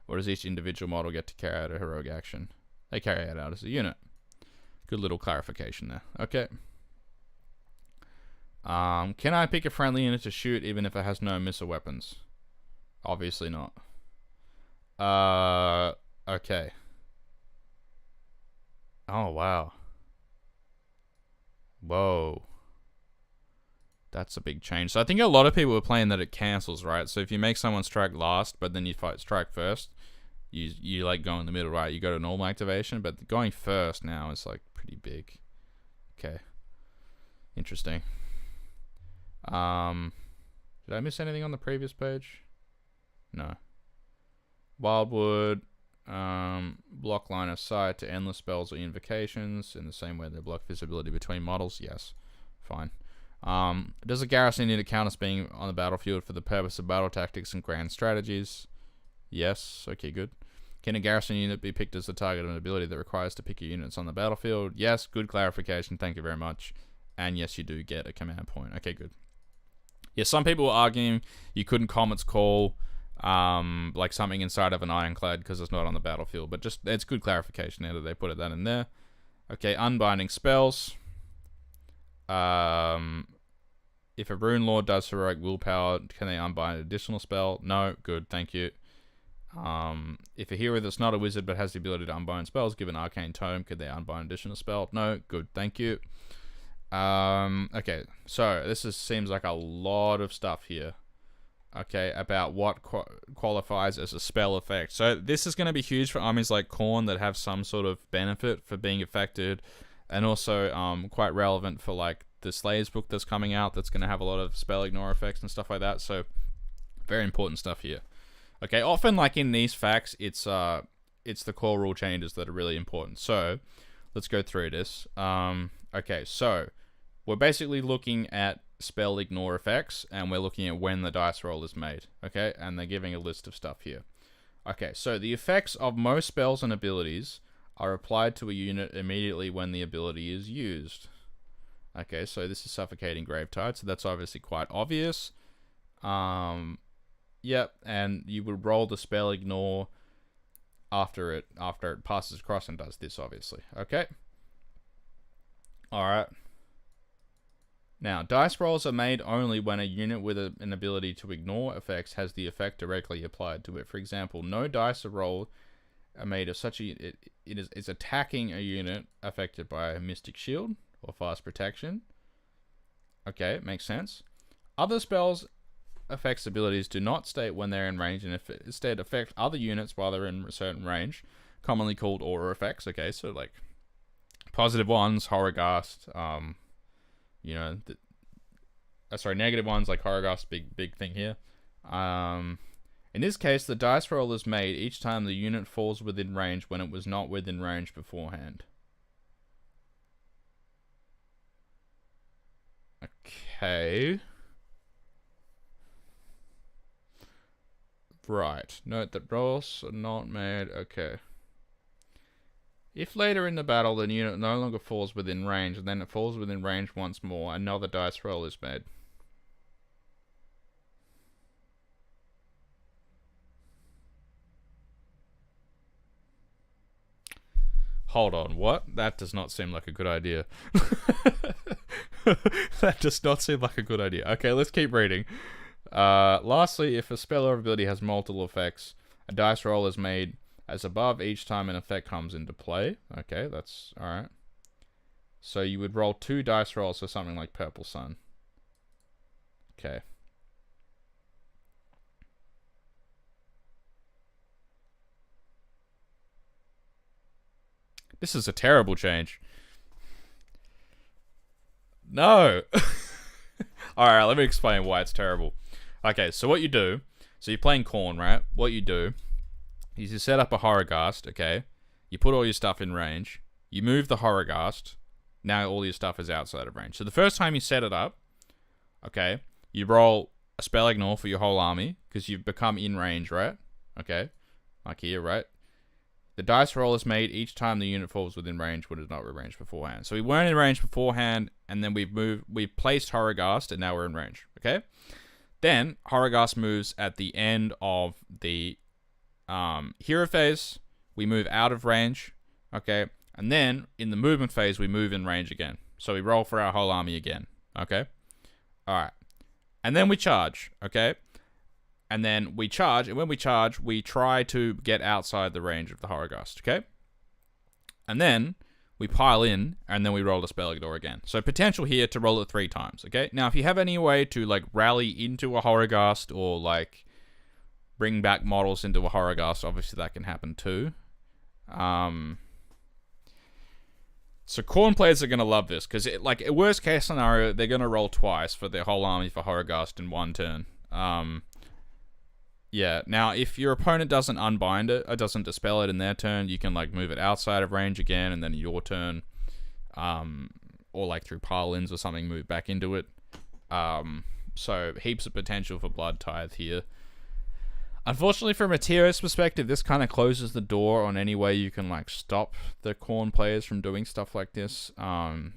or does each individual model get to carry out a heroic action? They carry it out as a unit. Good little clarification there. Okay. Can I pick a friendly unit to shoot even if it has no missile weapons? Obviously not. Okay. Oh, wow. Whoa. That's a big change. So I think a lot of people are playing that it cancels, right? So if you make someone strike last, but then you fight strike first, you like go in the middle, right? You go to normal activation, but going first now is like pretty big. Okay. Interesting. Did I miss anything on the previous page? No. Wildwood, block line of sight to endless spells or invocations in the same way they block visibility between models. Yes, fine. Does a garrison unit count as being on the battlefield for the purpose of battle tactics and grand strategies? Yes. Okay, good. Can a garrison unit be picked as the target of an ability that requires to pick your units on the battlefield? Yes. Good clarification. Thank you very much. And yes, you do get a command point. Okay, good. Yeah, some people were arguing you couldn't Comet's Call like something inside of an Ironclad because it's not on the battlefield. But just it's good clarification there that they put that in there. Okay, unbinding spells. If a Rune Lord does heroic willpower, can they unbind an additional spell? No. Good, thank you. If a hero that's not a wizard but has the ability to unbind spells, given Arcane Tome, could they unbind an additional spell? No. Good, thank you. Okay, so this seems like a lot of stuff here. Okay, about what qualifies as a spell effect. So this is going to be huge for armies like Khorne that have some sort of benefit for being affected, and also quite relevant for like the Slaves book that's coming out that's going to have a lot of spell ignore effects and stuff like that. So very important stuff here. Okay, often like in these facts, it's the core rule changes that are really important. So let's go through this. Okay, so we're basically looking at spell ignore effects, and we're looking at when the dice roll is made, okay? And they're giving a list of stuff here. Okay, so the effects of most spells and abilities are applied to a unit immediately when the ability is used. Okay, so this is Suffocating Gravetide, so that's obviously quite obvious. Yep, and you would roll the spell ignore after it passes across and does this, obviously. Okay. Alright. Now, dice rolls are made only when a unit with an ability to ignore effects has the effect directly applied to it. For example, no dice are made of such a... It is attacking a unit affected by a Mystic Shield or Fast Protection. Okay, makes sense. Other spells effects abilities do not state when they're in range, and if instead affect other units while they're in a certain range, commonly called aura effects. Okay, so like positive ones, Horrorghast, you know, negative ones like Horrorghast, big thing here. In this case, the dice roll is made each time the unit falls within range when it was not within range beforehand. Okay. Right. Note that rolls are not made. Okay. If later in the battle the unit no longer falls within range, and then it falls within range once more, another dice roll is made. Hold on, what? That does not seem like a good idea. That does not seem like a good idea. Okay, let's keep reading. Lastly, if a spell or ability has multiple effects, a dice roll is made as above each time an effect comes into play. Okay, that's alright. So you would roll 2 dice rolls for something like Purple Sun. Okay. This is a terrible change. No! Alright, let me explain why it's terrible. Okay, so what you do, so you're playing Khorne, right? What you do is you set up a Horrorghast, okay? You put all your stuff in range. You move the Horrorghast. Now all your stuff is outside of range. So the first time you set it up, okay, you roll a spell ignore for your whole army, because you've become in range, right? Okay, like here, right? The dice roll is made each time the unit falls within range when it's not in range beforehand. So we weren't in range beforehand, and then we've placed Horrorghast, and now we're in range, okay? Then, Horrorghast moves at the end of the hero phase. We move out of range, okay? And then, in the movement phase, we move in range again. So we roll for our whole army again, okay? Alright. And then we charge, okay? And then we charge, and when we charge, we try to get outside the range of the Horrorghast, okay? And then we pile in, and then we roll the spell ignore again. So potential here to roll it 3 times, okay? Now, if you have any way to, like, rally into a Horrorghast or, like, bring back models into a Horrorghast, obviously that can happen too. So Khorne players are going to love this, because, like, a worst case scenario, they're going to roll twice for their whole army for Horrorghast in one turn. Yeah, now if your opponent doesn't unbind it, or doesn't dispel it in their turn, you can like move it outside of range again, and then your turn, or like through pile-ins or something, move back into it. So heaps of potential for Blood Tithe here. Unfortunately, from a TOS perspective, this kind of closes the door on any way you can like stop the Khorne players from doing stuff like this,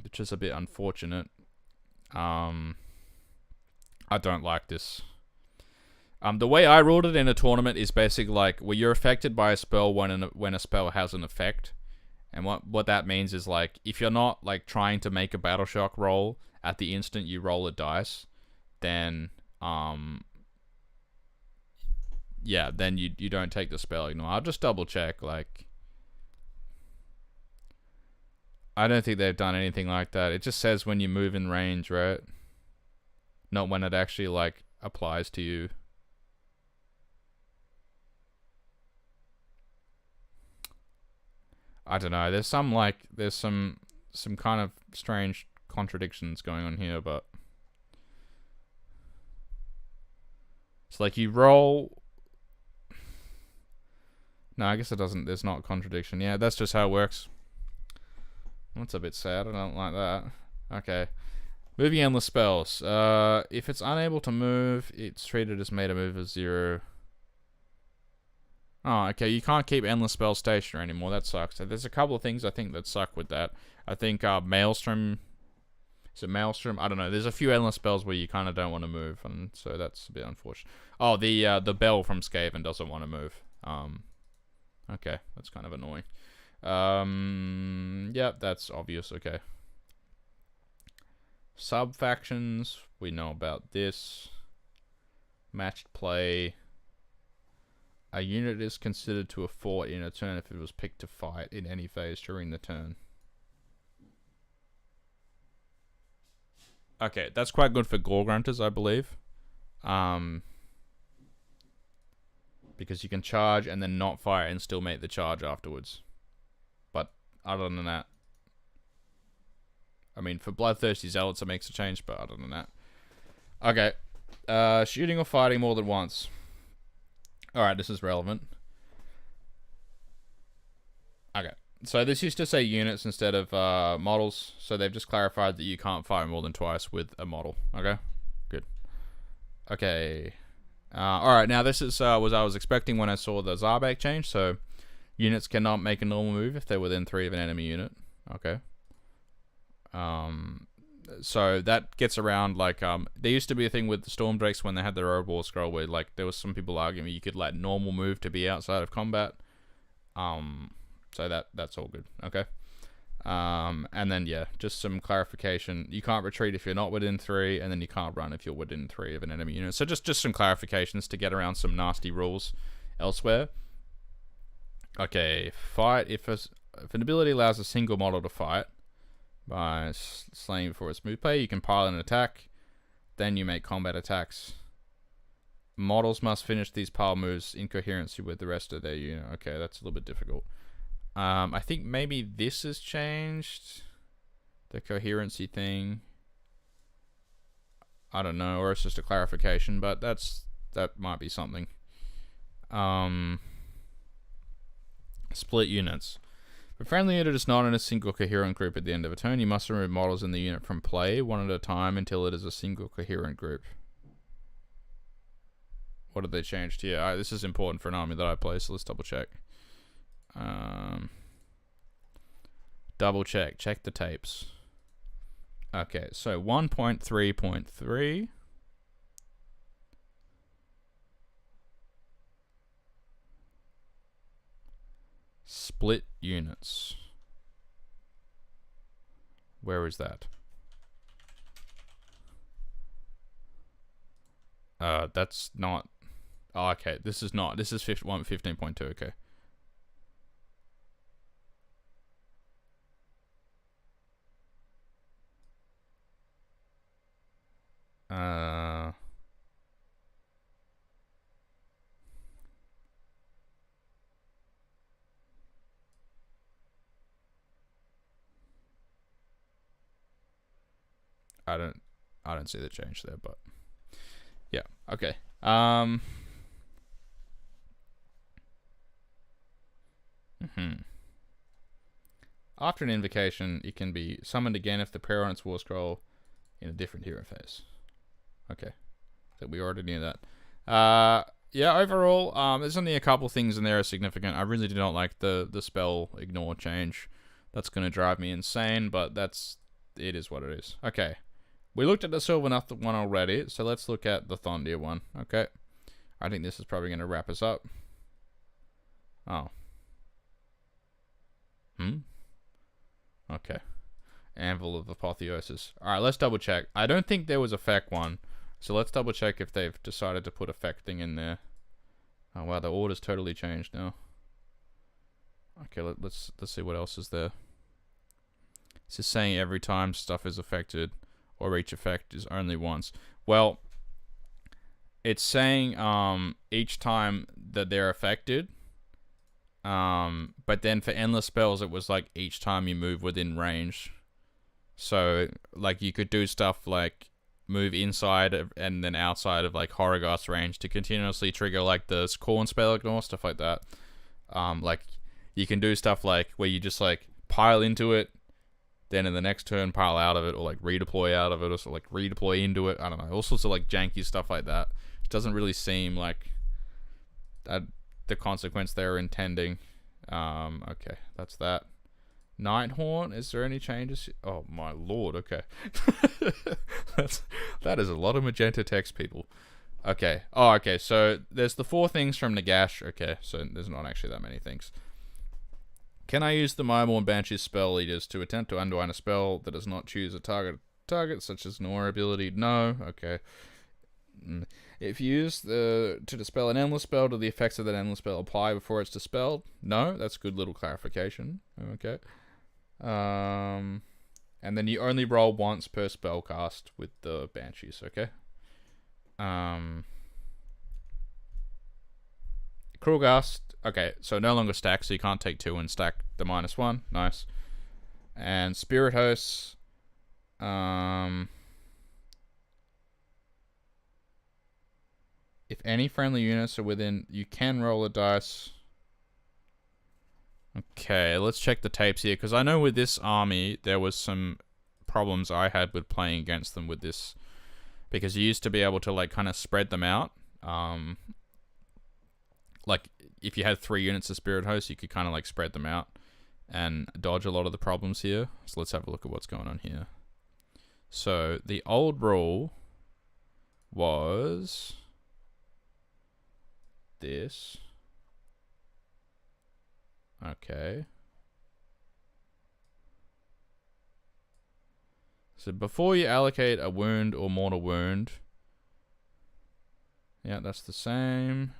which is a bit unfortunate. I don't like this. The way I ruled it in a tournament is basically like, well, you're affected by a spell when a spell has an effect. And what that means is like, if you're not like trying to make a Battle Shock roll at the instant you roll a dice, then yeah, then you don't take the spell ignore. I'll just double check, like, I don't think they've done anything like that. It just says when you move in range, right? Not when it actually like applies to you. I don't know. There's some kind of strange contradictions going on here, but it's like you roll. No, I guess it doesn't. There's not a contradiction. Yeah, that's just how it works. That's a bit sad. I don't like that. Okay. Moving endless spells. If it's unable to move, it's treated as made a move of 0. Oh, okay. You can't keep endless spells stationary anymore. That sucks. So there's a couple of things I think that suck with that. I think Maelstrom. Is it Maelstrom? I don't know. There's a few endless spells where you kind of don't want to move, and so that's a bit unfortunate. Oh, the bell from Skaven doesn't want to move. Okay, that's kind of annoying. Yep, that's obvious. Okay. Sub factions, we know about this. Matched play. A unit is considered to have fought in a turn if it was picked to fight in any phase during the turn. Okay, that's quite good for Gore Grunters, I believe. Because you can charge and then not fire and still make the charge afterwards. But other than that, I mean, for Bloodthirsty Zealots it makes a change, but other than that. Okay. Shooting or fighting more than once. Alright, this is relevant. Okay. So this used to say units instead of models, so they've just clarified that you can't fire more than twice with a model. Okay? Good. Okay. Alright, now this is what I was expecting when I saw the Zarbak change, so units cannot make a normal move if they're within 3 of an enemy unit. Okay. So that gets around, like, there used to be a thing with the Stormdrakes when they had their Road War scroll where, like, there was some people arguing you could let normal move to be outside of combat. So that's all good. Okay. And then, yeah, just some clarification. You can't retreat if you're not within 3, and then you can't run if you're within 3 of an enemy unit. So just some clarifications to get around some nasty rules elsewhere. Okay, fight. If an ability allows a single model to fight by slaying before its move play, you can pile an attack. Then you make combat attacks. Models must finish these pile moves in coherency with the rest of their unit. Okay, that's a little bit difficult. I think maybe this has changed. The coherency thing. I don't know, or it's just a clarification, but that might be something. Split units. If a friendly unit is not in a single coherent group at the end of a turn, you must remove models in the unit from play, one at a time, until it is a single coherent group. What have they changed here? This is important for an army that I play, so let's double check. Double check. Check the tapes. Okay, so 1.3.3. Split units. Where is that? That's not... Oh, okay. This is not. This is 15.2, okay. I don't see the change there, but yeah, okay. After an invocation, it can be summoned again if the prayer on its war scroll in a different hero phase. Okay, so we already knew that. Yeah, overall, there's only a couple things in there are significant. I really do not like the spell ignore change. That's going to drive me insane, but it is what it is. Okay. We looked at the Sylvaneth one already, so let's look at the Thondir one. Okay. I think this is probably going to wrap us up. Oh. Okay. Anvil of Apotheosis. Alright, let's double check. I don't think there was effect one, so let's double check if they've decided to put effect thing in there. Oh wow, the order's totally changed now. Okay, let's see what else is there. It's just saying every time stuff is affected, or each effect is only once. Well, it's saying each time that they're affected, but then for endless spells it was like each time you move within range. So like you could do stuff like move inside and then outside of like Horrorghast range to continuously trigger like the Corn spell ignore, stuff like that. Like you can do stuff like where you just like pile into it, then in the next turn pile out of it, or like redeploy out of it, or so like redeploy into it. I don't know, all sorts of like janky stuff like that. It doesn't really seem like the consequence they were intending. Okay, that's that. Nighthorn, is there any changes? Oh my lord, okay. That is a lot of magenta text, people. Okay. Oh, okay, so there's the 4 things from Nagash. Okay, so there's not actually that many things. Can I use the Myrmorn Banshee's spell leaders to attempt to unwind a spell that does not choose a target such as an aura ability? No. Okay. If you use to dispel an endless spell, do the effects of that endless spell apply before it's dispelled? No. That's good little clarification. Okay. And then you only roll once per spell cast with the Banshees, okay? Cruel Gust, okay, so no longer stack, so you can't take 2 and stack the -1. Nice. And Spirit Hosts, if any friendly units are within, you can roll a dice. Okay, let's check the tapes here, because I know with this army, there was some problems I had with playing against them with this, because you used to be able to, like, kind of spread them out. Like, if you had 3 units of Spirit Host, you could kind of, like, spread them out and dodge a lot of the problems here. So let's have a look at what's going on here. So, the old rule was this. Okay. So before you allocate a wound or mortal wound, yeah, that's the same.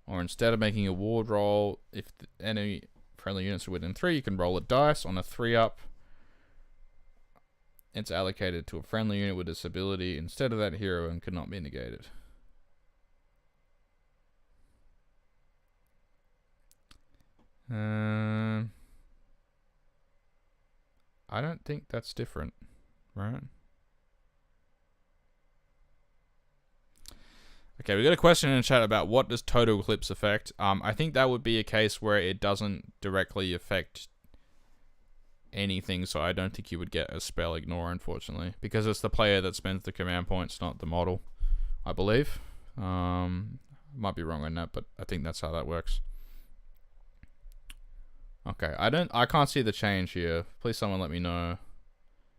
Or instead of making a ward roll, if any friendly units are within 3, you can roll a dice on a 3-up. It's allocated to a friendly unit with this ability instead of that hero and cannot be negated. I don't think that's different, right? Okay, we got a question in the chat about what does Total Eclipse affect. I think that would be a case where it doesn't directly affect anything, so I don't think you would get a spell ignore, unfortunately, because it's the player that spends the command points, not the model, I believe. Might be wrong on that, but I think that's how that works. Okay, I can't see the change here. Please someone let me know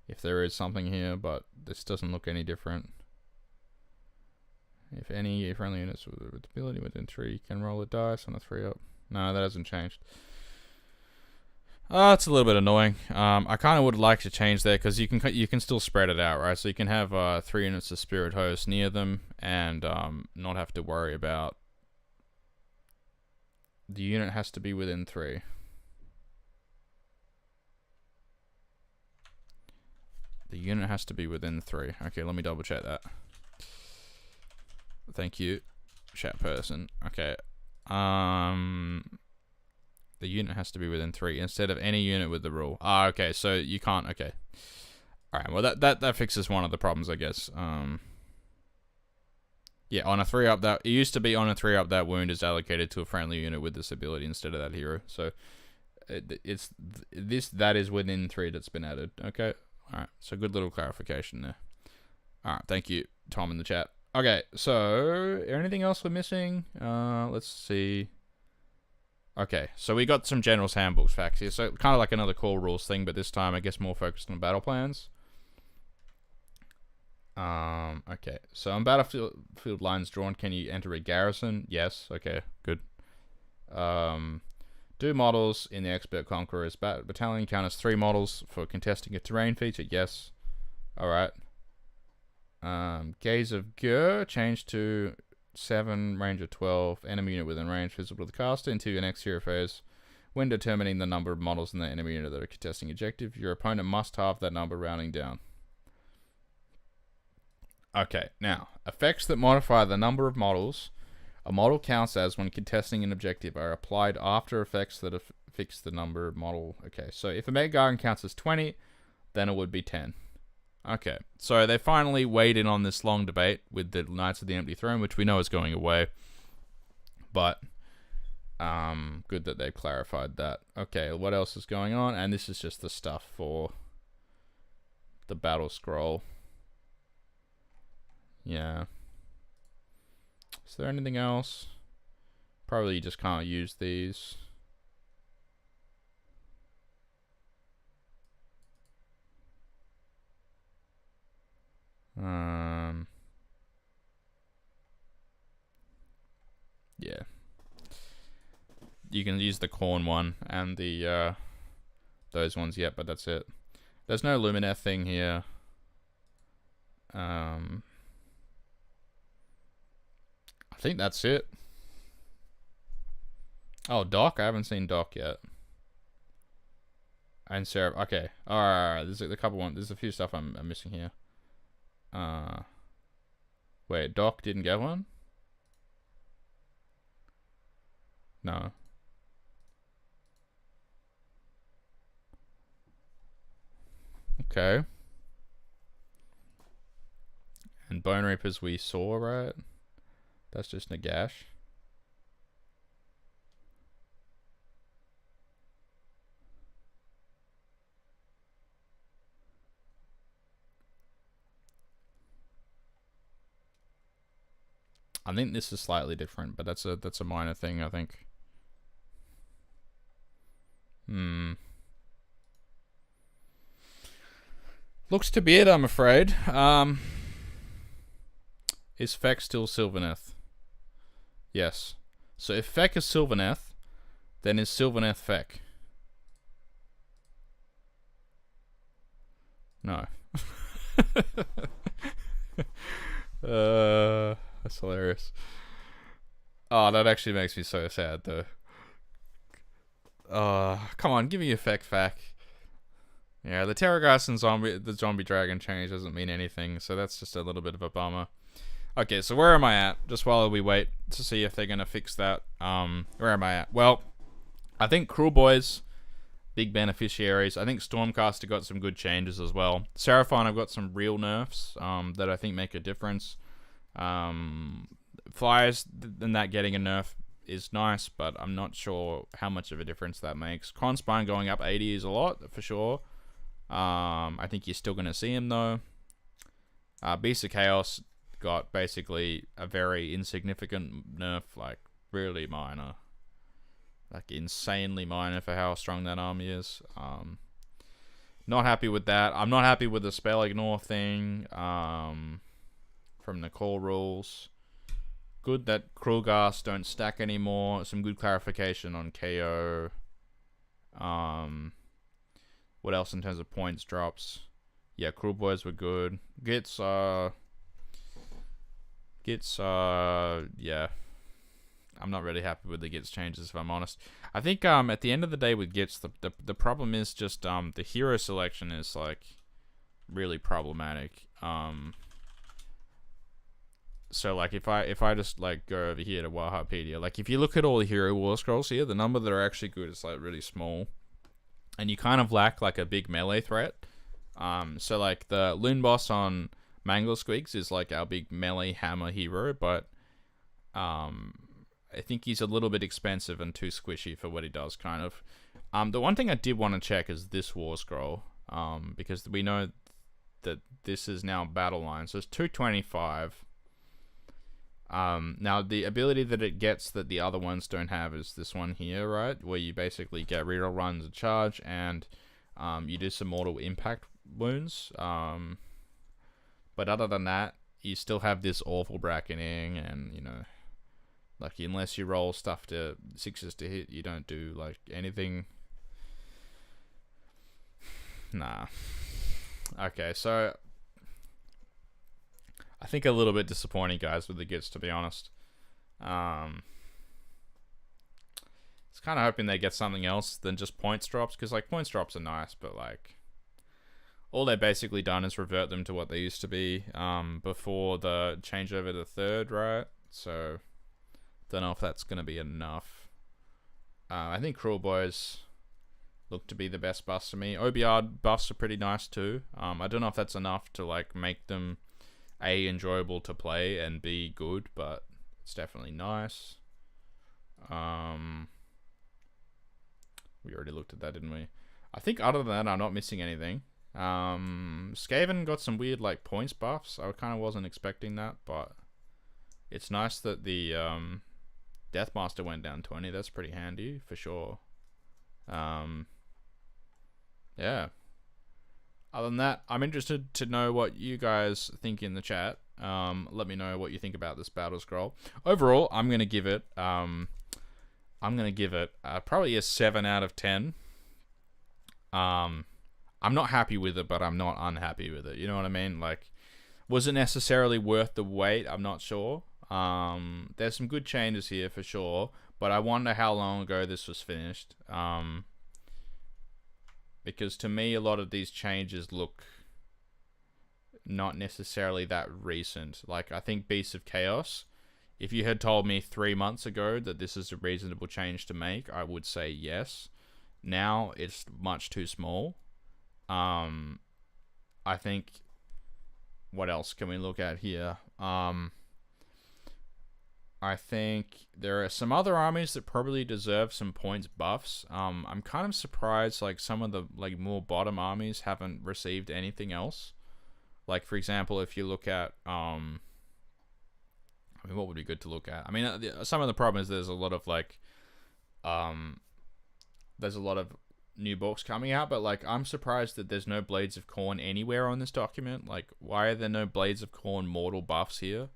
if there is something here, but this doesn't look any different. If any friendly units with ability within 3 can roll a dice on a 3-up. No, that hasn't changed. It's a little bit annoying. I kind of would like to change that, because you can still spread it out, right? So you can have 3 units of Spirit Host near them and not have to worry about the unit has to be within 3. The unit has to be within 3. Okay, let me double check that. Thank you, chat person. Okay. The unit has to be within 3 instead of any unit with the rule. Okay, so you can't. Okay. Alright, well that fixes one of the problems, I guess. Yeah, on a 3-up, that it used to be on a 3-up, that wound is allocated to a friendly unit with this ability instead of that hero. So that is within 3 that's been added. Okay. Alright, so good little clarification there. Alright, thank you, Tom, in the chat. Okay, so anything else we're missing? Let's see. Okay, so we got some General's Handbooks facts here. So kind of like another core rules thing, but this time I guess more focused on battle plans. Okay, so on battlefield lines drawn, can you enter a garrison? Yes. Okay, good. Do models in the Expert Conqueror's battalion count as 3 models for contesting a terrain feature? Yes. Alright. Gaze of Gur, change to 7, range of 12, enemy unit within range, visible to the caster into your next hero phase. When determining the number of models in the enemy unit that are contesting objective, your opponent must halve that number rounding down. Okay, now, effects that modify the number of models a model counts as when contesting an objective are applied after effects that affix the number of model. Okay, so if a Mega Garden counts as 20, then it would be 10. Okay, so they finally weighed in on this long debate with the Knights of the Empty Throne, which we know is going away. But Good that they clarified that. Okay, what else is going on? And this is just the stuff for the battle scroll. Yeah. Is there anything else? Probably you just can't use these. Yeah. You can use the corn one and the those ones yet, but that's it. There's no Luminaire thing here. I think that's it. Oh, Doc? I haven't seen Doc yet. And Sarah. Okay. Alright. There's a couple one. There's a few stuff I'm missing here. Wait, Doc didn't get one? No. Okay. And Bone Reapers we saw, right? That's just Nagash. I think this is slightly different, but that's a minor thing, I think. Looks to be it, I'm afraid. Is Feck still Sylvaneth? Yes. So if Feck is Sylvaneth, then is Sylvaneth Feck? No. That's hilarious. Oh, that actually makes me so sad, though. Come on, give me a Feck Fack. Yeah, the Terrorghast and the zombie dragon change doesn't mean anything, so that's just a little bit of a bummer. Okay, so where am I at? Just while we wait to see if they're gonna fix that. Where am I at? Well, I think Cruel Boys, big beneficiaries. I think Stormcaster got some good changes as well. Seraphon have got some real nerfs that I think make a difference. Flyers and that getting a nerf is nice, but I'm not sure how much of a difference that makes. Conspine going up 80 is a lot, for sure. I think you're still going to see him, though. Beast of Chaos got basically a very insignificant nerf, like, really minor. Like, insanely minor for how strong that army is. Not happy with that. I'm not happy with the spell ignore thing from the core rules. Good that Krulghast don't stack anymore. Some good clarification on KO. What else in terms of points drops? Yeah, Cruel Boys were good. Gits, yeah. I'm not really happy with the Gits changes, if I'm honest. I think at the end of the day with Gits, the problem is just the hero selection is like really problematic. So like if I just like go over here to Warhampedia, like if you look at all the hero war scrolls here, the number that are actually good is like really small, and you kind of lack like a big melee threat. So like the Loon Boss on Mangle Squeaks is like our big melee hammer hero, but I think he's a little bit expensive and too squishy for what he does, kind of. The one thing I did want to check is this war scroll, because we know that this is now battle line, so it's 225. Now the ability that it gets that the other ones don't have is this one here, right? Where you basically get reroll runs and charge, and you do some mortal impact wounds. But other than that, you still have this awful bracketing, and you know, like unless you roll stuff to 6s to hit, you don't do like anything. Nah. Okay, so I think a little bit disappointing, guys, with the Gits, to be honest. It's kind of hoping they get something else than just points drops, because like points drops are nice, but like all they've basically done is revert them to what they used to be before the changeover to third, right? So don't know if that's going to be enough. I think Cruel Boys look to be the best buffs to me. OBR buffs are pretty nice too. I don't know if that's enough to like make them A, enjoyable to play, and B, good, but it's definitely nice. We already looked at that, didn't we? I think other than that, I'm not missing anything. Skaven got some weird like points buffs. I kind of wasn't expecting that, but it's nice that the Deathmaster went down 20. That's pretty handy for sure. Yeah. Other than that, I'm interested to know what you guys think in the chat. Let me know what you think about this battle scroll. Overall, I'm gonna give it probably a 7 out of 10. I'm not happy with it, but I'm not unhappy with it. You know what I mean? Like, was it necessarily worth the wait? I'm not sure. There's some good changes here for sure, but I wonder how long ago this was finished. Because to me, a lot of these changes look not necessarily that recent. Like, I think Beasts of Chaos, if you had told me 3 months ago that this is a reasonable change to make, I would say yes. Now, it's much too small. I think, what else can we look at here? I think there are some other armies that probably deserve some points buffs. I'm kind of surprised like some of the like more bottom armies haven't received anything else. Like for example, if you look at I mean, what would be good to look at? I mean, some of the problem is there's a lot of like there's a lot of new books coming out, but like I'm surprised that there's no Blades of Khorne anywhere on this document. Like, why are there no Blades of Khorne mortal buffs here?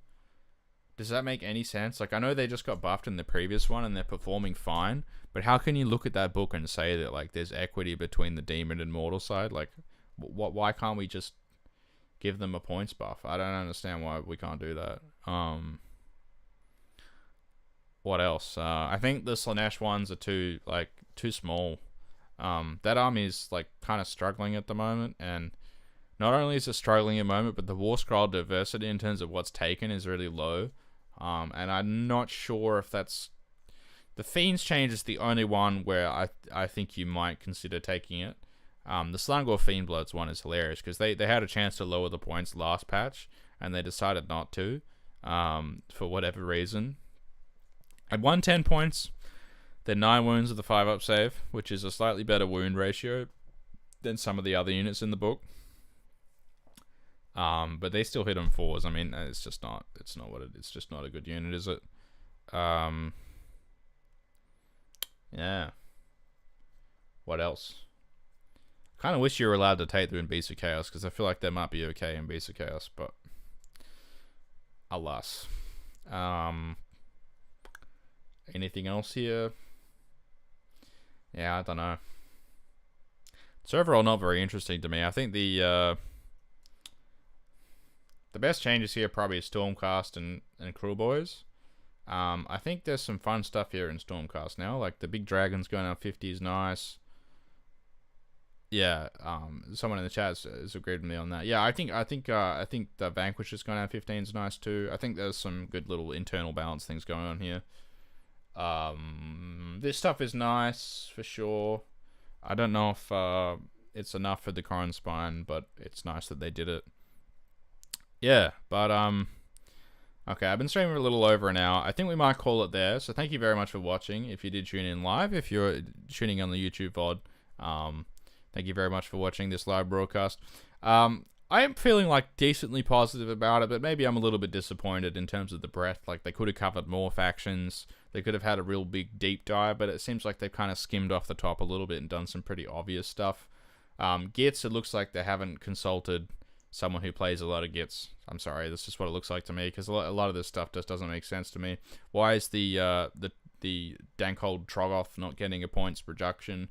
Does that make any sense? Like, I know they just got buffed in the previous one and they're performing fine, but how can you look at that book and say that like there's equity between the demon and mortal side? Like, why can't we just give them a points buff? I don't understand why we can't do that. What else? I think the Slanesh ones are too small. That army is like kind of struggling at the moment, and not only is it struggling at the moment, but the War Scroll diversity in terms of what's taken is really low. And I'm not sure if that's... The Fiends change is the only one where I think you might consider taking it. The Slangor Fiendbloods one is hilarious, because they had a chance to lower the points last patch, and they decided not to, for whatever reason. At 110 points, they're 9 wounds with a 5-up save, which is a slightly better wound ratio than some of the other units in the book. But they still hit on 4s. I mean, it's just not a good unit, is it? Yeah. What else? Kind of wish you were allowed to take them in Beast of Chaos, because I feel like they might be okay in Beast of Chaos, but alas. Anything else here? Yeah, I don't know. It's overall not very interesting to me. I think the best changes here probably is Stormcast and Cruel Boys. I think there's some fun stuff here in Stormcast now. Like the big dragons going out 50 is nice. Yeah, someone in the chat has agreed with me on that. Yeah, I think the Vanquishers going out 15 is nice too. I think there's some good little internal balance things going on here. This stuff is nice for sure. I don't know if it's enough for the Corin Spine, but it's nice that they did it. Yeah, but okay, I've been streaming for a little over an hour. I think we might call it there. So thank you very much for watching. If you did tune in live, if you're tuning on the YouTube VOD, thank you very much for watching this live broadcast. I am feeling like decently positive about it, but maybe I'm a little bit disappointed in terms of the breadth. Like they could have covered more factions. They could have had a real big deep dive, but it seems like they've kind of skimmed off the top a little bit and done some pretty obvious stuff. Gits, it looks like they haven't consulted someone who plays a lot of Gits. I'm sorry, that's just what it looks like to me, because a lot of this stuff just doesn't make sense to me. Why is the Dankhold Troggoth not getting a points reduction?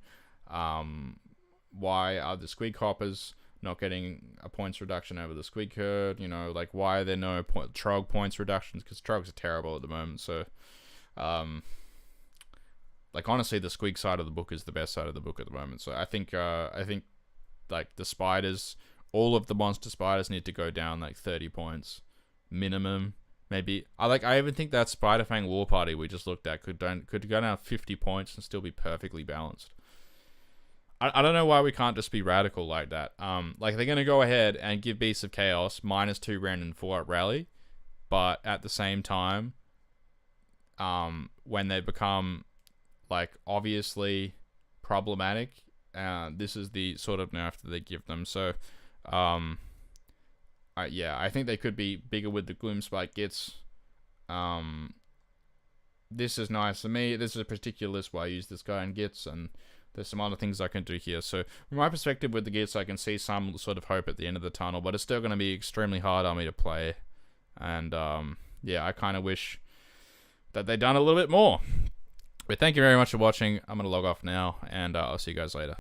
Why are the Squig Hoppers not getting a points reduction over the Squig Herd? You know, like, why are there no Trog points reductions? Because Trogs are terrible at the moment, so... like, honestly, the Squig side of the book is the best side of the book at the moment, so I think, like, the spiders... All of the monster spiders need to go down like 30 points minimum. Maybe I even think that Spiderfang War Party we just looked at could go down 50 points and still be perfectly balanced. I don't know why we can't just be radical like that. Like they're gonna go ahead and give Beasts of Chaos -2 rend and 4-up rally, but at the same time, when they become like obviously problematic, this is the sort of nerf that they give them. So, yeah, I think they could be bigger with the Gloom Spike Gits. This is nice for me. This is a particular list where I use this guy in Gits, and there's some other things I can do here. So from my perspective with the Gits, I can see some sort of hope at the end of the tunnel, but it's still going to be extremely hard on me to play. And yeah, I kind of wish that they'd done a little bit more. But thank you very much for watching. I'm going to log off now, and I'll see you guys later.